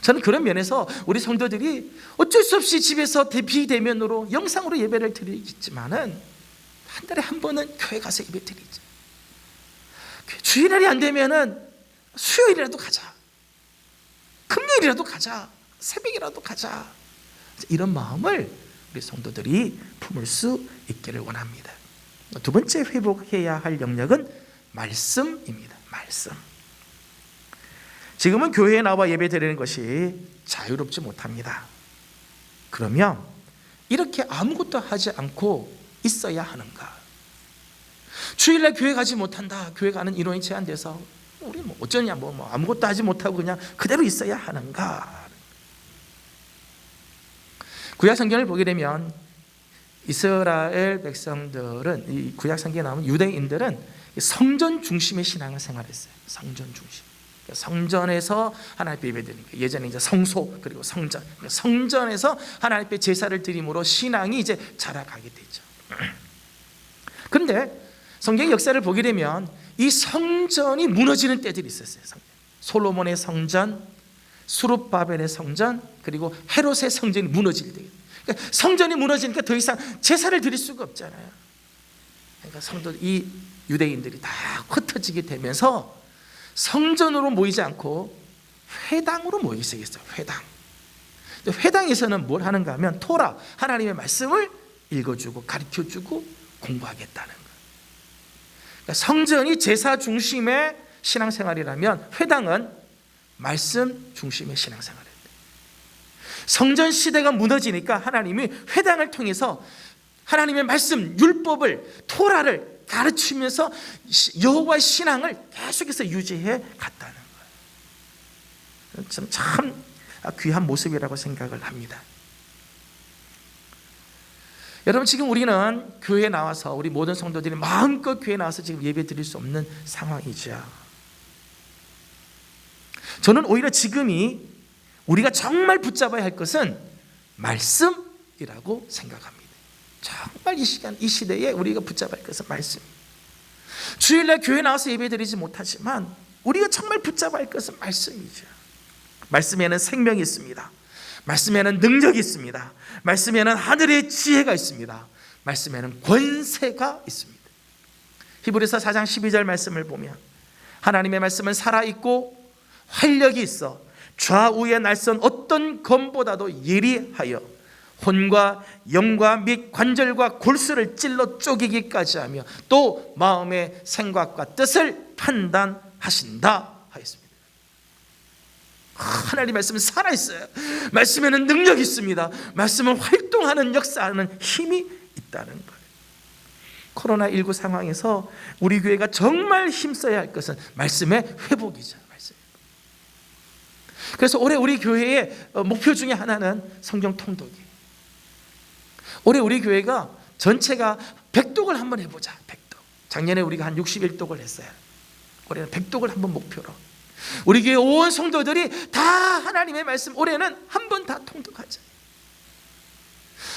저는 그런 면에서 우리 성도들이 어쩔 수 없이 집에서 비대면으로 영상으로 예배를 드리겠지만은 한 달에 한 번은 교회 가서 예배 드리죠. 주일날이 안 되면은 수요일이라도 가자, 금요일이라도 가자, 새벽이라도 가자, 이런 마음을 우리 성도들이 품을 수 있기를 원합니다. 두 번째 회복해야 할 영역은 말씀입니다. 말씀. 지금은 교회에 나와 예배 드리는 것이 자유롭지 못합니다. 그러면 이렇게 아무것도 하지 않고 있어야 하는가? 주일날 교회 가지 못한다, 교회 가는 인원이 제한돼서 우리 뭐 어쩌냐, 뭐 아무것도 하지 못하고 그냥 그대로 있어야 하는가? 구약 성경을 보게 되면 이스라엘 백성들은, 이 구약 성경에 나오는 유대인들은 성전 중심의 신앙을 생활했어요. 성전 중심. 성전에서 하나님 앞에 예배드리는 거예요. 예전에 이제 성소, 그리고 성전. 성전에서 하나님 앞에 제사를 드림으로 신앙이 이제 자라가게 되죠. 그런데 성경 역사를 보게 되면 이 성전이 무너지는 때들이 있었어요. 솔로몬의 성전, 수룹바벨의 성전, 그리고 헤롯의 성전이 무너질 때. 그러니까 성전이 무너지니까 더 이상 제사를 드릴 수가 없잖아요. 그러니까 성도, 이 유대인들이 다 흩어지게 되면서 성전으로 모이지 않고 회당으로 모이기 시작했어요. 회당. 회당에서는 뭘 하는가 하면 토라, 하나님의 말씀을 읽어주고 가르쳐주고 공부하겠다는 거예요. 그러니까 성전이 제사 중심의 신앙생활이라면 회당은 말씀 중심의 신앙생활이에요. 성전 시대가 무너지니까 하나님이 회당을 통해서 하나님의 말씀, 율법을, 토라를 가르치면서 여호와의 신앙을 계속해서 유지해 갔다는 거예요. 참 귀한 모습이라고 생각을 합니다. 여러분, 지금 우리는 교회에 나와서, 우리 모든 성도들이 마음껏 교회에 나와서 지금 예배 드릴 수 없는 상황이죠. 저는 오히려 지금이 우리가 정말 붙잡아야 할 것은 말씀이라고 생각합니다. 정말 이 시간, 이 시대에 우리가 붙잡아야 할 것은 말씀입니다. 주일날 교회 나와서 예배드리지 못하지만 우리가 정말 붙잡아야 할 것은 말씀이죠. 말씀에는 생명이 있습니다. 말씀에는 능력이 있습니다. 말씀에는 하늘의 지혜가 있습니다. 말씀에는 권세가 있습니다. 히브리서 4장 12절 말씀을 보면 하나님의 말씀은 살아있고 활력이 있어 좌우에 날선 어떤 검보다도 예리하여 혼과 영과 및 관절과 골수를 찔러 쪼개기까지 하며 또 마음의 생각과 뜻을 판단하신다 하였습니다. 하나님의 말씀은 살아있어요. 말씀에는 능력이 있습니다. 말씀은 활동하는, 역사하는 힘이 있다는 거예요. 코로나19 상황에서 우리 교회가 정말 힘써야 할 것은 말씀의 회복이죠. 그래서 올해 우리 교회의 목표 중에 하나는 성경 통독이에요. 올해 우리 교회가 전체가 100독을 한번 해보자. 100독. 작년에 우리가 한 61독을 했어요. 올해는 100독을 한번 목표로. 우리 교회 온 성도들이 다 하나님의 말씀 올해는 한번 다 통독하자.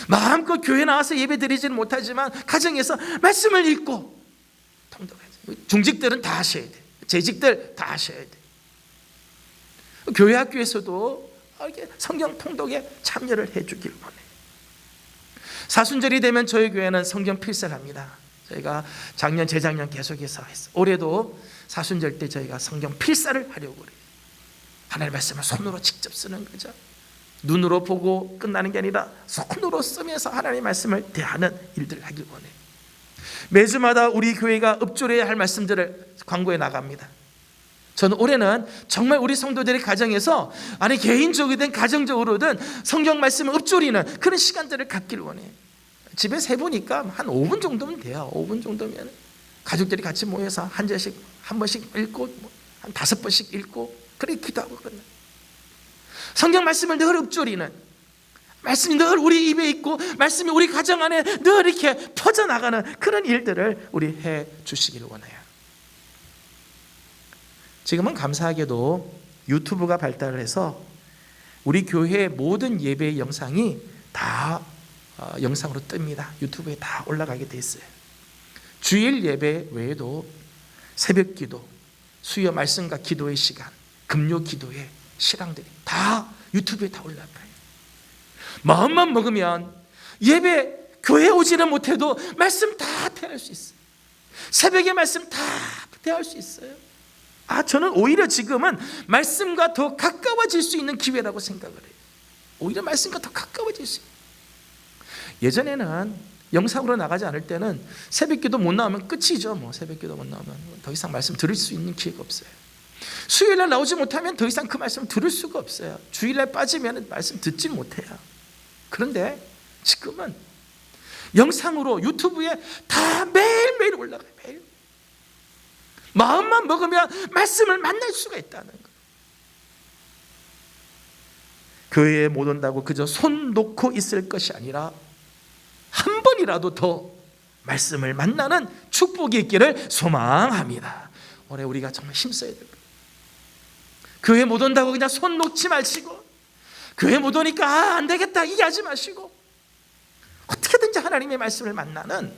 마음껏 교회 나와서 예배 드리지는 못하지만 가정에서 말씀을 읽고 통독하자. 중직들은 다 하셔야 돼. 재직들 다 하셔야 돼. 교회 학교에서도 이렇게 성경 통독에 참여를 해주길 원해요. 사순절이 되면 저희 교회는 성경 필사를 합니다. 저희가 작년, 재작년 계속해서 했어요. 올해도 사순절 때 저희가 성경 필사를 하려고 그래요. 하나님의 말씀을 손으로 직접 쓰는 거죠. 눈으로 보고 끝나는 게 아니라 손으로 쓰면서 하나님의 말씀을 대하는 일들을 하길 원해요. 매주마다 우리 교회가 읊조려야 할 말씀들을 광고에 나갑니다. 저는 올해는 정말 우리 성도들의 가정에서, 아니 개인적이든 가정적으로든 성경 말씀을 읊조리는 그런 시간들을 갖길 원해요. 집에서 해보니까 한 5분 정도면 돼요. 5분 정도면 가족들이 같이 모여서 한 절씩 한 번씩 읽고 한 5번씩 읽고 그렇게 기도하고 끝나요. 성경 말씀을 늘 읊조리는, 말씀이 늘 우리 입에 있고 말씀이 우리 가정 안에 늘 이렇게 퍼져나가는 그런 일들을 우리 해 주시기를 원해요. 지금은 감사하게도 유튜브가 발달을 해서 우리 교회의 모든 예배 영상이 다 영상으로 뜹니다. 유튜브에 다 올라가게 돼 있어요. 주일 예배 외에도 새벽 기도, 수요 말씀과 기도의 시간, 금요 기도의 실황들이 다 유튜브에 다 올라가요. 마음만 먹으면 예배 교회 오지는 못해도 말씀 다 대할 수 있어요. 새벽에 말씀 다 대할 수 있어요. 저는 오히려 지금은 말씀과 더 가까워질 수 있는 기회라고 생각을 해요. 오히려 말씀과 더 가까워질 수 있어요. 예전에는 영상으로 나가지 않을 때는 새벽기도 못 나오면 끝이죠. 새벽기도 못 나오면 더 이상 말씀 들을 수 있는 기회가 없어요. 수요일날 나오지 못하면 더 이상 그 말씀을 들을 수가 없어요. 주일날 빠지면 말씀 듣지 못해요. 그런데 지금은 영상으로 유튜브에 다 매일매일 올라가요. 매일. 마음만 먹으면 말씀을 만날 수가 있다는 거예요. 교회에 못 온다고 그저 손 놓고 있을 것이 아니라 한 번이라도 더 말씀을 만나는 축복이 있기를 소망합니다. 올해 우리가 정말 힘써야 됩니다. 교회 못 온다고 그냥 손 놓지 마시고, 교회 못 오니까 안 되겠다 이게 하지 마시고, 어떻게든지 하나님의 말씀을 만나는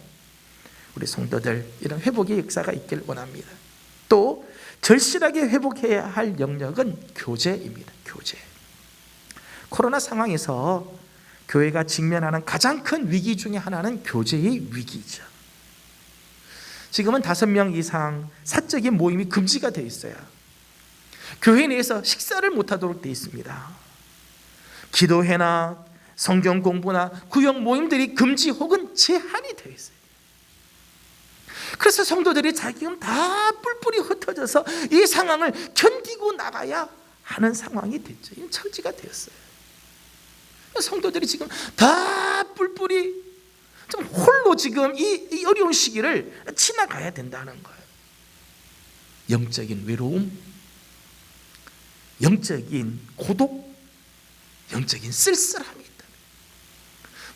우리 성도들, 이런 회복의 역사가 있길 원합니다. 또 절실하게 회복해야 할 영역은 교제입니다. 교제. 코로나 상황에서 교회가 직면하는 가장 큰 위기 중에 하나는 교제의 위기죠. 지금은 5명 이상 사적인 모임이 금지가 되어 있어요. 교회 내에서 식사를 못하도록 되어 있습니다. 기도회나 성경 공부나 구역 모임들이 금지 혹은 제한이 되어 있어요. 그래서 성도들이 지금 다 뿔뿔이 흩어져서 이 상황을 견디고 나가야 하는 상황이 됐죠. 이 처지가 되었어요. 성도들이 지금 다 뿔뿔이 좀 홀로 지금 이 어려운 시기를 지나가야 된다는 거예요. 영적인 외로움, 영적인 고독, 영적인 쓸쓸함이 있다.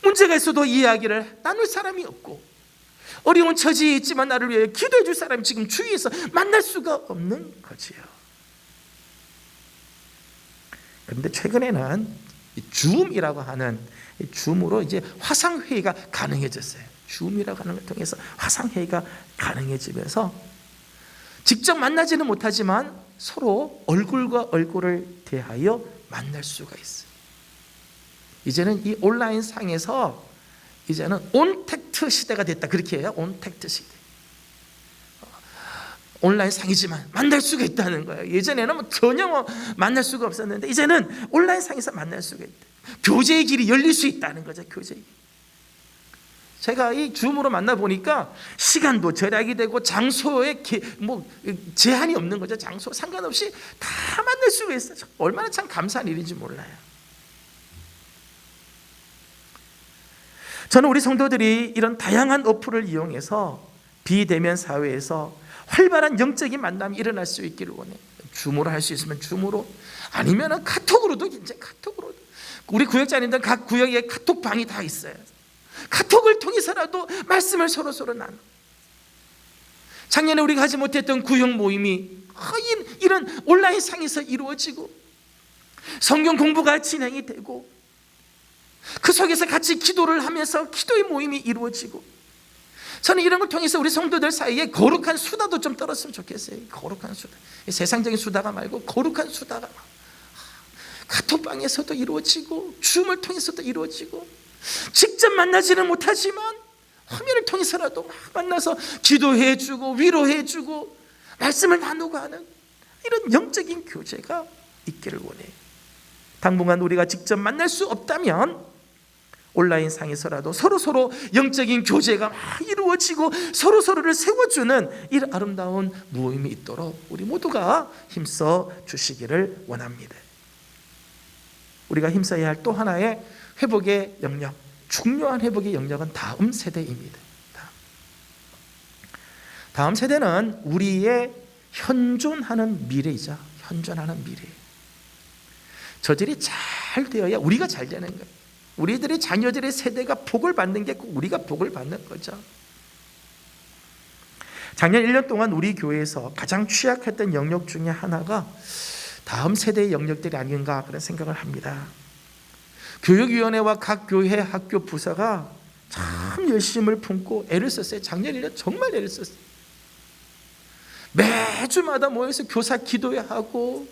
문제가 있어도 이야기를 나눌 사람이 없고, 어려운 처지에 있지만 나를 위해 기도해 줄 사람이 지금 주위에서 만날 수가 없는 거지요. 그런데 최근에는 줌이라고 하는 줌으로 이제 화상회의가 가능해졌어요. 줌이라고 하는 걸 통해서 화상회의가 가능해지면서 직접 만나지는 못하지만 서로 얼굴과 얼굴을 대하여 만날 수가 있어요. 이제는 이 온라인 상에서 이제는 온택트 시대가 됐다, 그렇게 해요. 온택트 시대. 온라인 상이지만 만날 수가 있다는 거예요. 예전에는 전혀 만날 수가 없었는데 이제는 온라인 상에서 만날 수가 있다. 교제의 길이 열릴 수 있다는 거죠. 교제의 길. 제가 이 줌으로 만나보니까 시간도 절약이 되고 장소에 제한이 없는 거죠. 장소 상관없이 다 만날 수가 있어요. 얼마나 참 감사한 일인지 몰라요. 저는 우리 성도들이 이런 다양한 어플을 이용해서 비대면 사회에서 활발한 영적인 만남이 일어날 수 있기를 원해요. 줌으로 할 수 있으면 줌으로, 아니면 카톡으로도, 이제 카톡으로. 우리 구역장님들 각 구역에 카톡방이 다 있어요. 카톡을 통해서라도 말씀을 서로 나눠. 작년에 우리가 하지 못했던 구역 모임이 이런 온라인 상에서 이루어지고, 성경 공부가 진행이 되고, 그 속에서 같이 기도를 하면서 기도의 모임이 이루어지고, 저는 이런 걸 통해서 우리 성도들 사이에 거룩한 수다도 좀 떨었으면 좋겠어요. 거룩한 수다, 세상적인 수다가 말고 거룩한 수다가 카톡방에서도 이루어지고, 줌을 통해서도 이루어지고, 직접 만나지는 못하지만 화면을 통해서라도 막 만나서 기도해주고 위로해주고 말씀을 나누고 하는 이런 영적인 교제가 있기를 원해요. 당분간 우리가 직접 만날 수 없다면 온라인 상에서라도 서로 영적인 교제가 막 이루어지고 서로를 세워주는 이 아름다운 모임이 있도록 우리 모두가 힘써 주시기를 원합니다. 우리가 힘써야 할 또 하나의 회복의 영역, 중요한 회복의 영역은 다음 세대입니다. 다음 세대는 우리의 현존하는 미래이자 현존하는 미래. 저들이 잘 되어야 우리가 잘 되는 거예요. 우리들의 자녀들의 세대가 복을 받는 게 꼭 우리가 복을 받는 거죠. 작년 1년 동안 우리 교회에서 가장 취약했던 영역 중에 하나가 다음 세대의 영역들이 아닌가 그런 생각을 합니다. 교육위원회와 각 교회 학교 부서가 참 열심을 품고 애를 썼어요. 작년 1년 정말 애를 썼어요. 매주마다 모여서 교사 기도회하고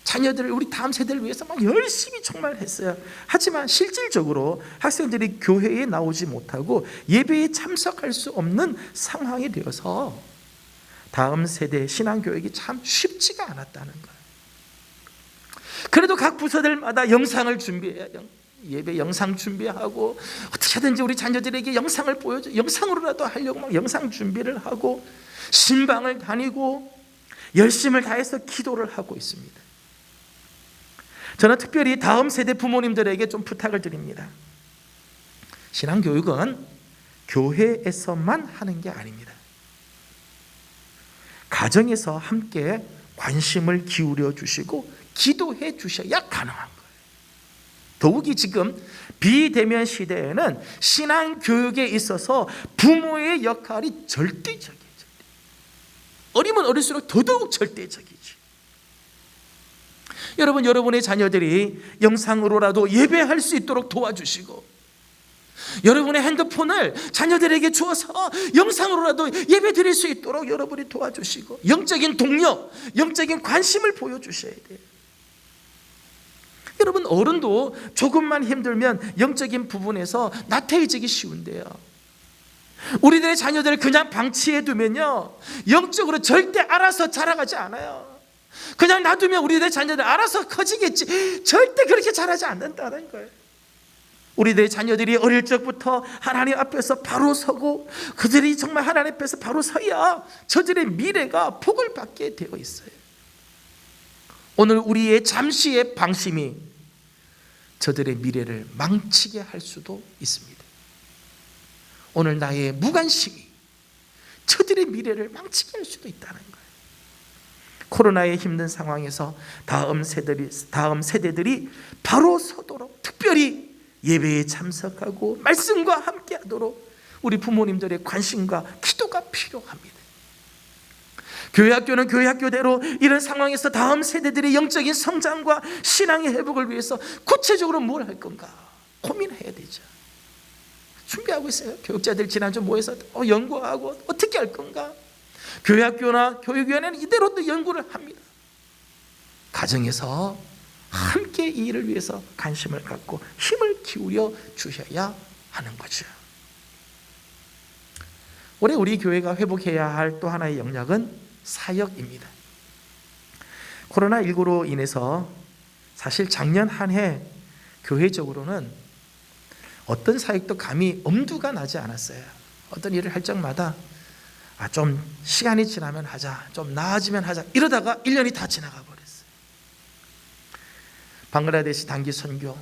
자녀들을 우리 다음 세대를 위해서 막 열심히 정말 했어요. 하지만 실질적으로 학생들이 교회에 나오지 못하고 예배에 참석할 수 없는 상황이 되어서 다음 세대의 신앙교육이 참 쉽지가 않았다는 거예요. 그래도 각 부서들마다 영상을 준비해야 예배 영상 준비하고 어떻게든지 우리 자녀들에게 영상을 보여줘 영상으로라도 하려고 막 영상 준비를 하고 신방을 다니고 열심을 다해서 기도를 하고 있습니다. 저는 특별히 다음 세대 부모님들에게 좀 부탁을 드립니다. 신앙교육은 교회에서만 하는 게 아닙니다. 가정에서 함께 관심을 기울여 주시고 기도해 주셔야 가능한 거예요. 더욱이 지금 비대면 시대에는 신앙교육에 있어서 부모의 역할이 절대적이에요. 어리면 어릴수록 더더욱 절대적이지. 여러분, 여러분의 자녀들이 영상으로라도 예배할 수 있도록 도와주시고 여러분의 핸드폰을 자녀들에게 주어서 영상으로라도 예배 드릴 수 있도록 여러분이 도와주시고 영적인 동력, 영적인 관심을 보여주셔야 돼요. 여러분, 어른도 조금만 힘들면 영적인 부분에서 나태해지기 쉬운데요. 우리들의 자녀들을 그냥 방치해 두면요, 영적으로 절대 알아서 자라가지 않아요. 그냥 놔두면 우리들의 자녀들 알아서 커지겠지 절대 그렇게 자라지 않는다는 거예요. 우리들의 자녀들이 어릴 적부터 하나님 앞에서 바로 서고 그들이 정말 하나님 앞에서 바로 서야 저들의 미래가 복을 받게 되어 있어요. 오늘 우리의 잠시의 방심이 저들의 미래를 망치게 할 수도 있습니다. 오늘 나의 무관심이 저들의 미래를 망치게 할 수도 있다는 거예요. 코로나의 힘든 상황에서 다음 세대들이 바로 서도록 특별히 예배에 참석하고 말씀과 함께하도록 우리 부모님들의 관심과 기도가 필요합니다. 교회학교는 교회학교대로 이런 상황에서 다음 세대들의 영적인 성장과 신앙의 회복을 위해서 구체적으로 뭘 할 건가 고민해야 되죠. 준비하고 있어요. 교육자들 지난주 모여서 연구하고 어떻게 할 건가. 교회학교나 교육위원회는 이대로도 연구를 합니다. 가정에서 함께 이 일을 위해서 관심을 갖고 힘을 기울여 주셔야 하는 거죠. 올해 우리 교회가 회복해야 할 또 하나의 영역은 사역입니다. 코로나19로 인해서 사실 작년 한 해 교회적으로는 어떤 사역도 감히 엄두가 나지 않았어요. 어떤 일을 할 적마다 좀 시간이 지나면 하자, 좀 나아지면 하자 이러다가 1년이 다 지나가 버렸어요. 방글라데시 단기 선교,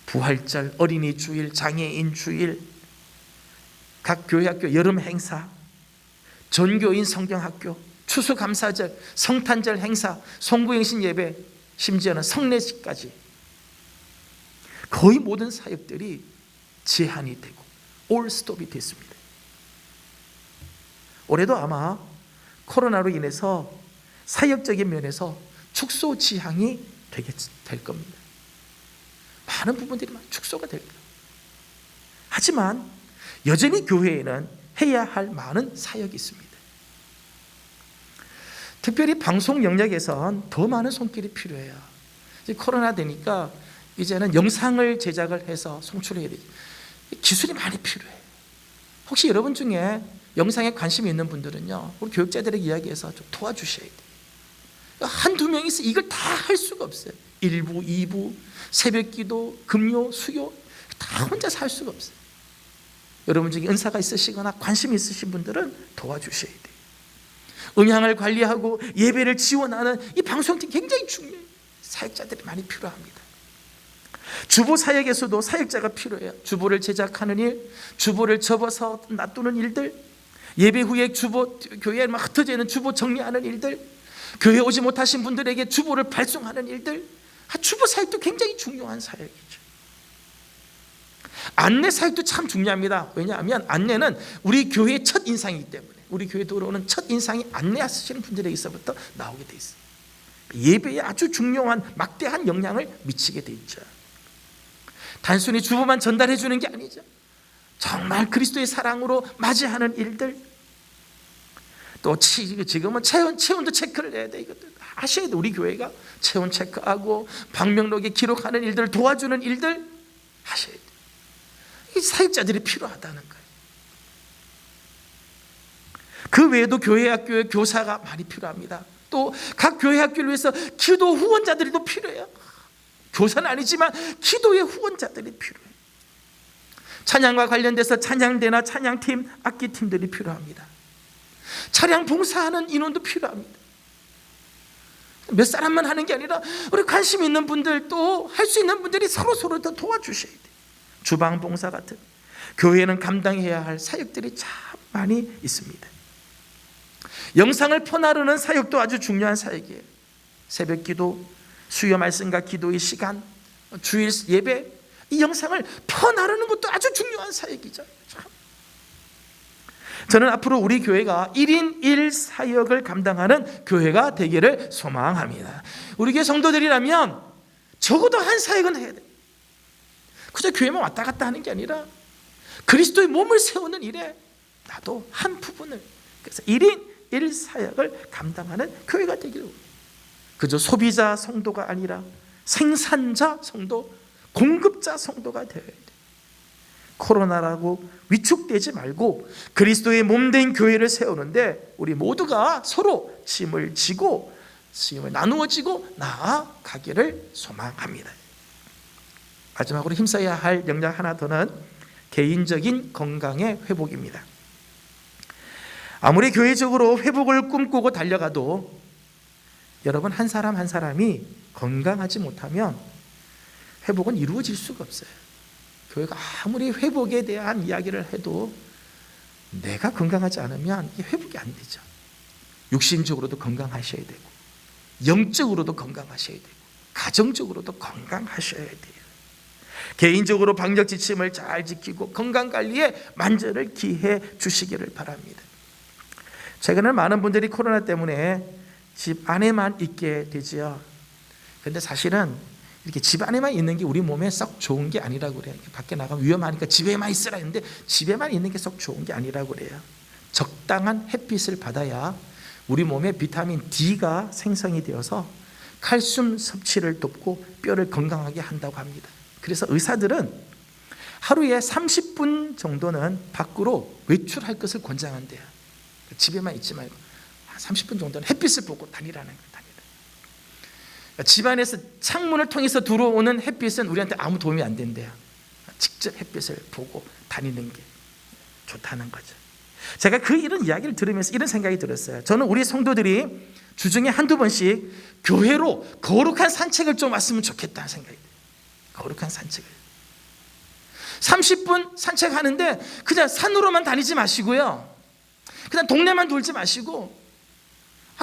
부활절, 어린이 주일, 장애인 주일, 각 교회학교 여름 행사, 전교인 성경학교, 추수감사절, 성탄절 행사, 송구행신 예배, 심지어는 성례식까지 거의 모든 사역들이 제한이 되고 올 스톱이 됐습니다. 올해도 아마 코로나로 인해서 사역적인 면에서 축소 지향이 될 겁니다. 많은 부분들이 축소가 될 거예요. 하지만 여전히 교회에는 해야 할 많은 사역이 있습니다. 특별히 방송 영역에선 더 많은 손길이 필요해요. 이제 코로나 되니까 이제는 영상을 제작을 해서 송출해야 되죠. 기술이 많이 필요해요. 혹시 여러분 중에 영상에 관심이 있는 분들은요, 우리 교육자들에게 이야기해서 좀 도와주셔야 돼요. 한두 명이서 이걸 다 할 수가 없어요. 1부, 2부, 새벽기도, 금요, 수요 다 혼자서 할 수가 없어요. 여러분 중에 은사가 있으시거나 관심이 있으신 분들은 도와주셔야 돼요. 음향을 관리하고 예배를 지원하는 이 방송팀 굉장히 중요해요. 사역자들이 많이 필요합니다. 주보 사역에서도 사역자가 필요해요. 주보를 제작하는 일, 주보를 접어서 놔두는 일들, 예배 후에 주보, 교회에 막 흩어져 있는 주보 정리하는 일들, 교회 오지 못하신 분들에게 주보를 발송하는 일들, 주보 사역도 굉장히 중요한 사역이죠. 안내 사역도 참 중요합니다. 왜냐하면 안내는 우리 교회의 첫 인상이기 때문에 우리 교회 들어오는 첫 인상이 안내하시는 분들에게서부터 나오게 돼 있어요. 예배에 아주 중요한 막대한 영향을 미치게 돼 있죠. 단순히 주보만 전달해 주는 게 아니죠. 정말 그리스도의 사랑으로 맞이하는 일들, 또 지금은 체온도 체크를 해야 돼. 이것도 하셔야 돼. 우리 교회가 체온 체크하고 방명록에 기록하는 일들을 도와주는 일들 하셔야 돼. 이 사역자들이 필요하다는 거예요. 그 외에도 교회 학교에 교사가 많이 필요합니다. 또 각 교회 학교를 위해서 기도 후원자들도 필요해요. 교사는 아니지만 기도의 후원자들이 필요해요. 찬양과 관련돼서 찬양대나 찬양팀, 악기팀들이 필요합니다. 차량 봉사하는 인원도 필요합니다. 몇 사람만 하는 게 아니라 우리 관심 있는 분들, 또 할 수 있는 분들이 서로 더 도와주셔야 돼요. 주방 봉사 같은 교회는 감당해야 할 사역들이 참 많이 있습니다. 영상을 퍼나르는 사역도 아주 중요한 사역이에요. 새벽 기도, 수요 말씀과 기도의 시간, 주일 예배, 이 영상을 퍼나르는 것도 아주 중요한 사역이죠. 저는 앞으로 우리 교회가 1인 1사역을 감당하는 교회가 되기를 소망합니다. 우리 교회 성도들이라면 적어도 한 사역은 해야 돼요. 그저 교회만 왔다 갔다 하는 게 아니라 그리스도의 몸을 세우는 일에 나도 한 부분을, 그래서 1인 1사역을 감당하는 교회가 되기를 원합니다. 그저 소비자 성도가 아니라 생산자 성도, 공급자 성도가 되어야 돼요. 코로나라고 위축되지 말고 그리스도의 몸된 교회를 세우는데 우리 모두가 서로 짐을 지고 짐을 나누어지고 나아가기를 소망합니다. 마지막으로 힘써야 할 영역 하나 더는 개인적인 건강의 회복입니다. 아무리 교회적으로 회복을 꿈꾸고 달려가도 여러분, 한 사람 한 사람이 건강하지 못하면 회복은 이루어질 수가 없어요. 교회가 아무리 회복에 대한 이야기를 해도 내가 건강하지 않으면 이게 회복이 안 되죠. 육신적으로도 건강하셔야 되고, 영적으로도 건강하셔야 되고, 가정적으로도 건강하셔야 돼요. 개인적으로 방역 지침을 잘 지키고 건강관리에 만전을 기해 주시기를 바랍니다. 최근에 많은 분들이 코로나 때문에 집 안에만 있게 되지요. 그런데 사실은 이렇게 집 안에만 있는 게 우리 몸에 썩 좋은 게 아니라고 그래요. 밖에 나가면 위험하니까 집에만 있으라 했는데 집에만 있는 게 썩 좋은 게 아니라고 그래요. 적당한 햇빛을 받아야 우리 몸에 비타민 D가 생성이 되어서 칼슘 섭취를 돕고 뼈를 건강하게 한다고 합니다. 그래서 의사들은 하루에 30분 정도는 밖으로 외출할 것을 권장한대요. 집에만 있지 말고 30분 정도는 햇빛을 보고 다니라는 거예요. 집안에서 창문을 통해서 들어오는 햇빛은 우리한테 아무 도움이 안 된대요. 직접 햇빛을 보고 다니는 게 좋다는 거죠. 제가 이런 이야기를 들으면서 이런 생각이 들었어요. 저는 우리 성도들이 주중에 한두 번씩 교회로 거룩한 산책을 좀 왔으면 좋겠다는 생각이 들어요. 거룩한 산책을 30분 산책하는데 그냥 산으로만 다니지 마시고요, 그냥 동네만 돌지 마시고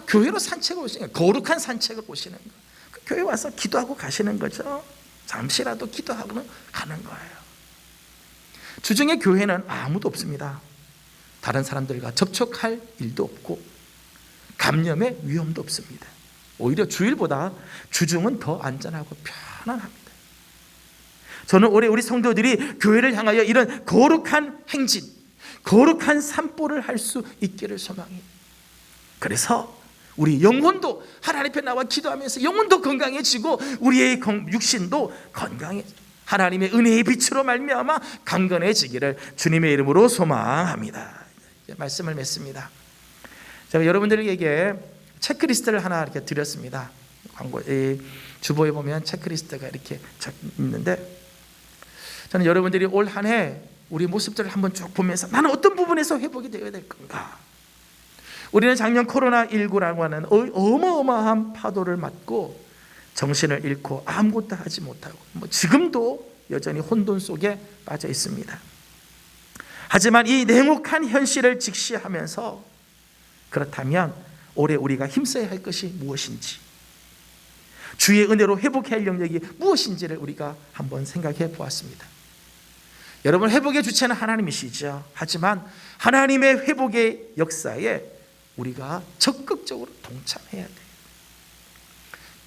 교회로 산책을 오시는 거예요. 거룩한 산책을 오시는 거예요. 교회 와서 기도하고 가시는 거죠. 잠시라도 기도하고는 가는 거예요. 주중에 교회는 아무도 없습니다. 다른 사람들과 접촉할 일도 없고 감염의 위험도 없습니다. 오히려 주일보다 주중은 더 안전하고 편안합니다. 저는 올해 우리 성도들이 교회를 향하여 이런 거룩한 행진, 거룩한 산보를 할 수 있기를 소망해요. 그래서 우리 영혼도 하나님 앞에 나와 기도하면서 영혼도 건강해지고 우리의 육신도 건강해, 하나님의 은혜의 빛으로 말미암아 강건해지기를 주님의 이름으로 소망합니다. 말씀을 맺습니다. 제가 여러분들에게 체크리스트를 하나 이렇게 드렸습니다. 주보에 보면 체크리스트가 이렇게 있는데, 저는 여러분들이 올 한 해 우리 모습들을 한번 쭉 보면서 나는 어떤 부분에서 회복이 되어야 될 건가? 우리는 작년 코로나19라고 하는 어마어마한 파도를 맞고 정신을 잃고 아무것도 하지 못하고 지금도 여전히 혼돈 속에 빠져 있습니다. 하지만 이 냉혹한 현실을 직시하면서 그렇다면 올해 우리가 힘써야 할 것이 무엇인지, 주의 은혜로 회복해야 할 영역이 무엇인지를 우리가 한번 생각해 보았습니다. 여러분, 회복의 주체는 하나님이시죠. 하지만 하나님의 회복의 역사에 우리가 적극적으로 동참해야 돼요.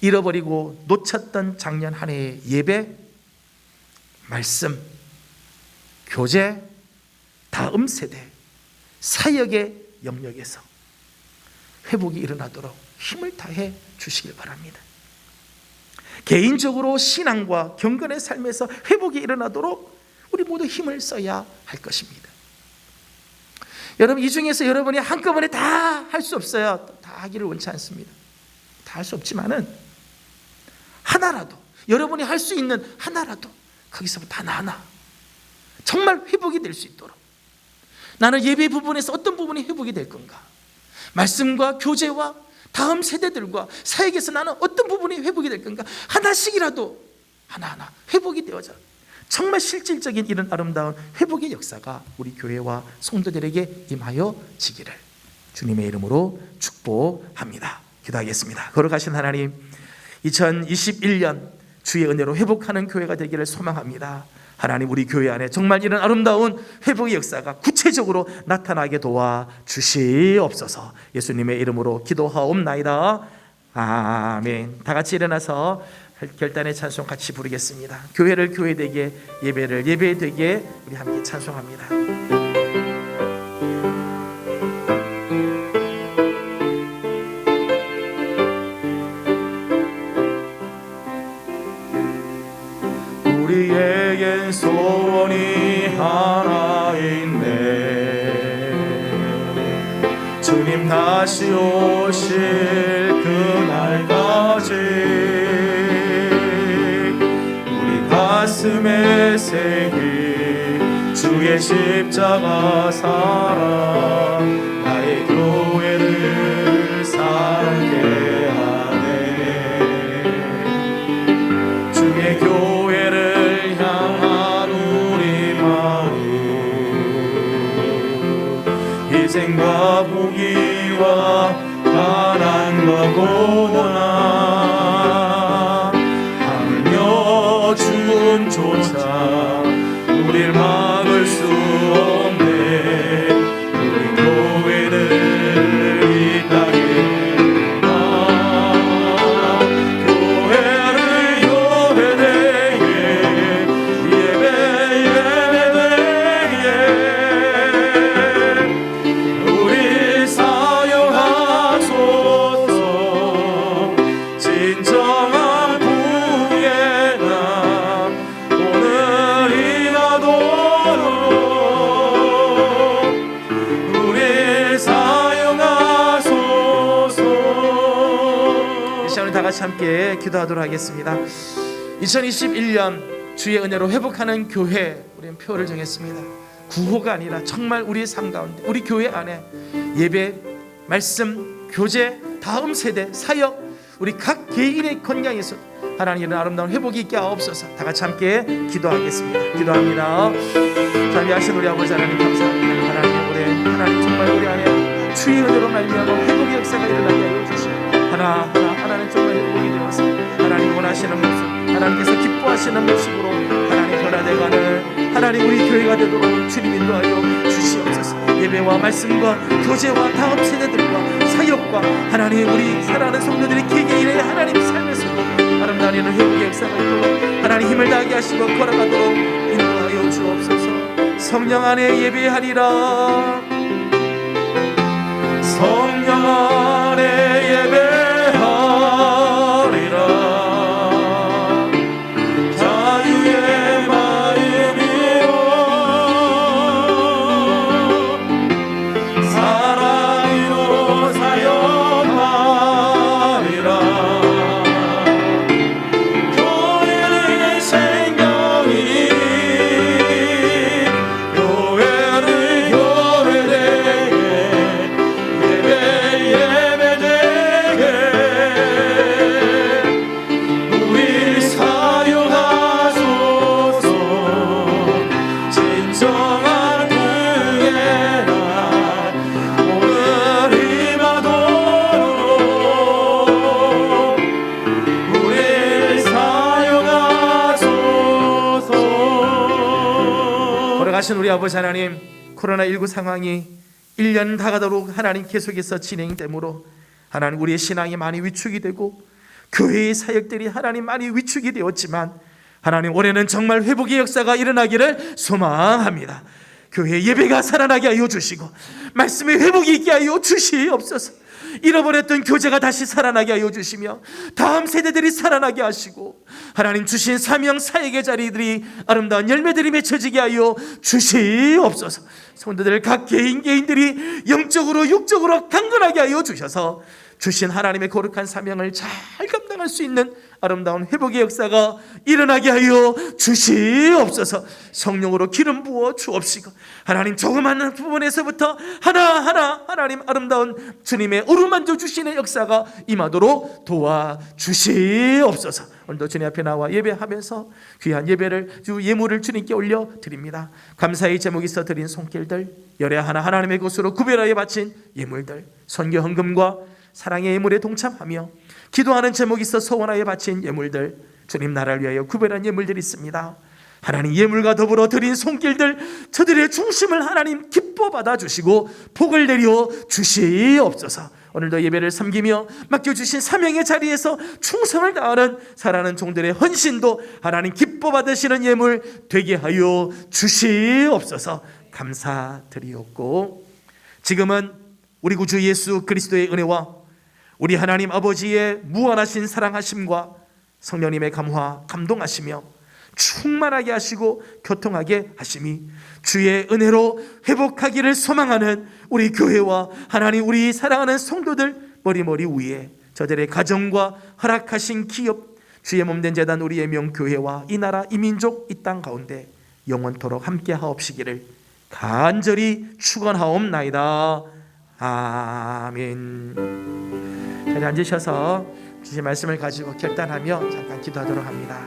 잃어버리고 놓쳤던 작년 한 해의 예배, 말씀, 교제, 다음 세대, 사역의 영역에서 회복이 일어나도록 힘을 다해 주시길 바랍니다. 개인적으로 신앙과 경건의 삶에서 회복이 일어나도록 우리 모두 힘을 써야 할 것입니다. 여러분, 이 중에서 여러분이 한꺼번에 다 할 수 없어요. 다 하기를 원치 않습니다. 다 할 수 없지만은 하나라도, 여러분이 할 수 있는 하나라도 거기서부터 하나 정말 회복이 될 수 있도록, 나는 예배 부분에서 어떤 부분이 회복이 될 건가, 말씀과 교제와 다음 세대들과 사역에서 나는 어떤 부분이 회복이 될 건가, 하나씩이라도 하나하나 회복이 되어져 정말 실질적인 이런 아름다운 회복의 역사가 우리 교회와 성도들에게 임하여 지기를 주님의 이름으로 축복합니다. 기도하겠습니다. 거룩하신 하나님, 2021년 주의 은혜로 회복하는 교회가 되기를 소망합니다. 하나님, 우리 교회 안에 정말 이런 아름다운 회복의 역사가 구체적으로 나타나게 도와 주시옵소서. 예수님의 이름으로 기도하옵나이다. 아멘. 다 같이 일어나서 결단의 찬송 같이 부르겠습니다. 교회를 교회되게, 예배를 예배되게 우리 함께 찬송합니다. 우리에겐 소원이 하나 있네. 주님 다시 오실 그날까지 우리 가슴에 새긴 주의 십자가 사랑, 나의 교회를 살게 하네. 주의 교회를 향한 우리 마음, 희생과 포기와 가난과 고난, 하물며 죽음조차 우릴 막을 수 없네. 우리 교회를 이 땅에 같이 함께 기도하도록 하겠습니다. 2021년 주의 은혜로 회복하는 교회, 우리는 표를 정했습니다. 구호가 아니라 정말 우리의 삶 가운데, 우리 교회 안에 예배, 말씀, 교제, 다음 세대, 사역, 우리 각 개인의 건강에서 하나님의 아름다운 회복이 있게 하옵소서. 다 같이 함께 기도하겠습니다. 기도합니다. 자비하신 우리 아버지 하나님, 감사합니다. 하나님 정말 우리 안에 주의 은혜로 말미암아 회복의 역사가 일어나게 하여 주시고, 하나님 정말 회복이 되어서 하나님 원하시는 모습, 하나님께서 기뻐하시는 모습으로 하나님 변화되가는 하나님 우리 교회가 되도록 주님 인도하여 주시옵소서. 예배와 말씀과 교제와 다음 세대들과 사역과 하나님 우리 사랑하는 성도들의 개개인의 하나님 삶에서 아름다운 이런 회복의 역사가 있도록 하나님 힘을 다하게 하시고 걸어가도록 인도하여 주옵소서. 성령 안에 예배하리라. 성령 안에 예배하리라. 자유의 마음으로 사랑으로 사역하리라. 교회는 생명이, 교회를 교회되게, 예배되게 살아가신 우리 아버지 하나님, 코로나19 상황이 1년 다가도록 하나님 계속해서 진행되므로 하나님 우리의 신앙이 많이 위축이 되고 교회의 사역들이 하나님 많이 위축이 되었지만 하나님 올해는 정말 회복의 역사가 일어나기를 소망합니다. 교회 예배가 살아나게 하여 주시고 말씀의 회복이 있게 하여 주시옵소서. 잃어버렸던 교제가 다시 살아나게 하여 주시며 다음 세대들이 살아나게 하시고 하나님 주신 사명 사역의 자리들이 아름다운 열매들이 맺혀지게 하여 주시옵소서. 성도들 각 개인들이 영적으로 육적으로 강건하게 하여 주셔서 주신 하나님의 거룩한 사명을 잘 감당할 수 있는 아름다운 회복의 역사가 일어나게 하여 주시옵소서. 성령으로 기름 부어 주옵시고 하나님 조그마한 부분에서부터 하나하나 하나님 아름다운 주님의 어루만져 주시는 역사가 임하도록 도와주시옵소서. 오늘도 주님 앞에 나와 예배하면서 귀한 예배를 예물을 주님께 올려드립니다. 감사의 제목이 있어 드린 손길들, 열애 하나님의 것으로 구별하여 바친 예물들, 선교 헌금과 사랑의 예물에 동참하며 기도하는 제목이 있어 소원하여 바친 예물들, 주님 나라를 위하여 구별한 예물들이 있습니다. 하나님 예물과 더불어 드린 손길들, 저들의 중심을 하나님 기뻐 받아주시고 복을 내려 주시옵소서. 오늘도 예배를 섬기며 맡겨주신 사명의 자리에서 충성을 다하는 살아가는 종들의 헌신도 하나님 기뻐 받으시는 예물 되게 하여 주시옵소서. 감사드리옵고 지금은 우리 구주 예수 그리스도의 은혜와 우리 하나님 아버지의 무한하신 사랑하심과 성령님의 감화 감동하시며 충만하게 하시고 교통하게 하심이 주의 은혜로 회복하기를 소망하는 우리 교회와 하나님 우리 사랑하는 성도들 머리머리 위에 저들의 가정과 허락하신 기업 주의 몸된 제단 우리의 명교회와 이 나라 이 민족 이 땅 가운데 영원토록 함께 하옵시기를 간절히 축원하옵나이다. 아멘. 자리에 앉으셔서 주신 말씀을 가지고 결단하며 잠깐 기도하도록 합니다.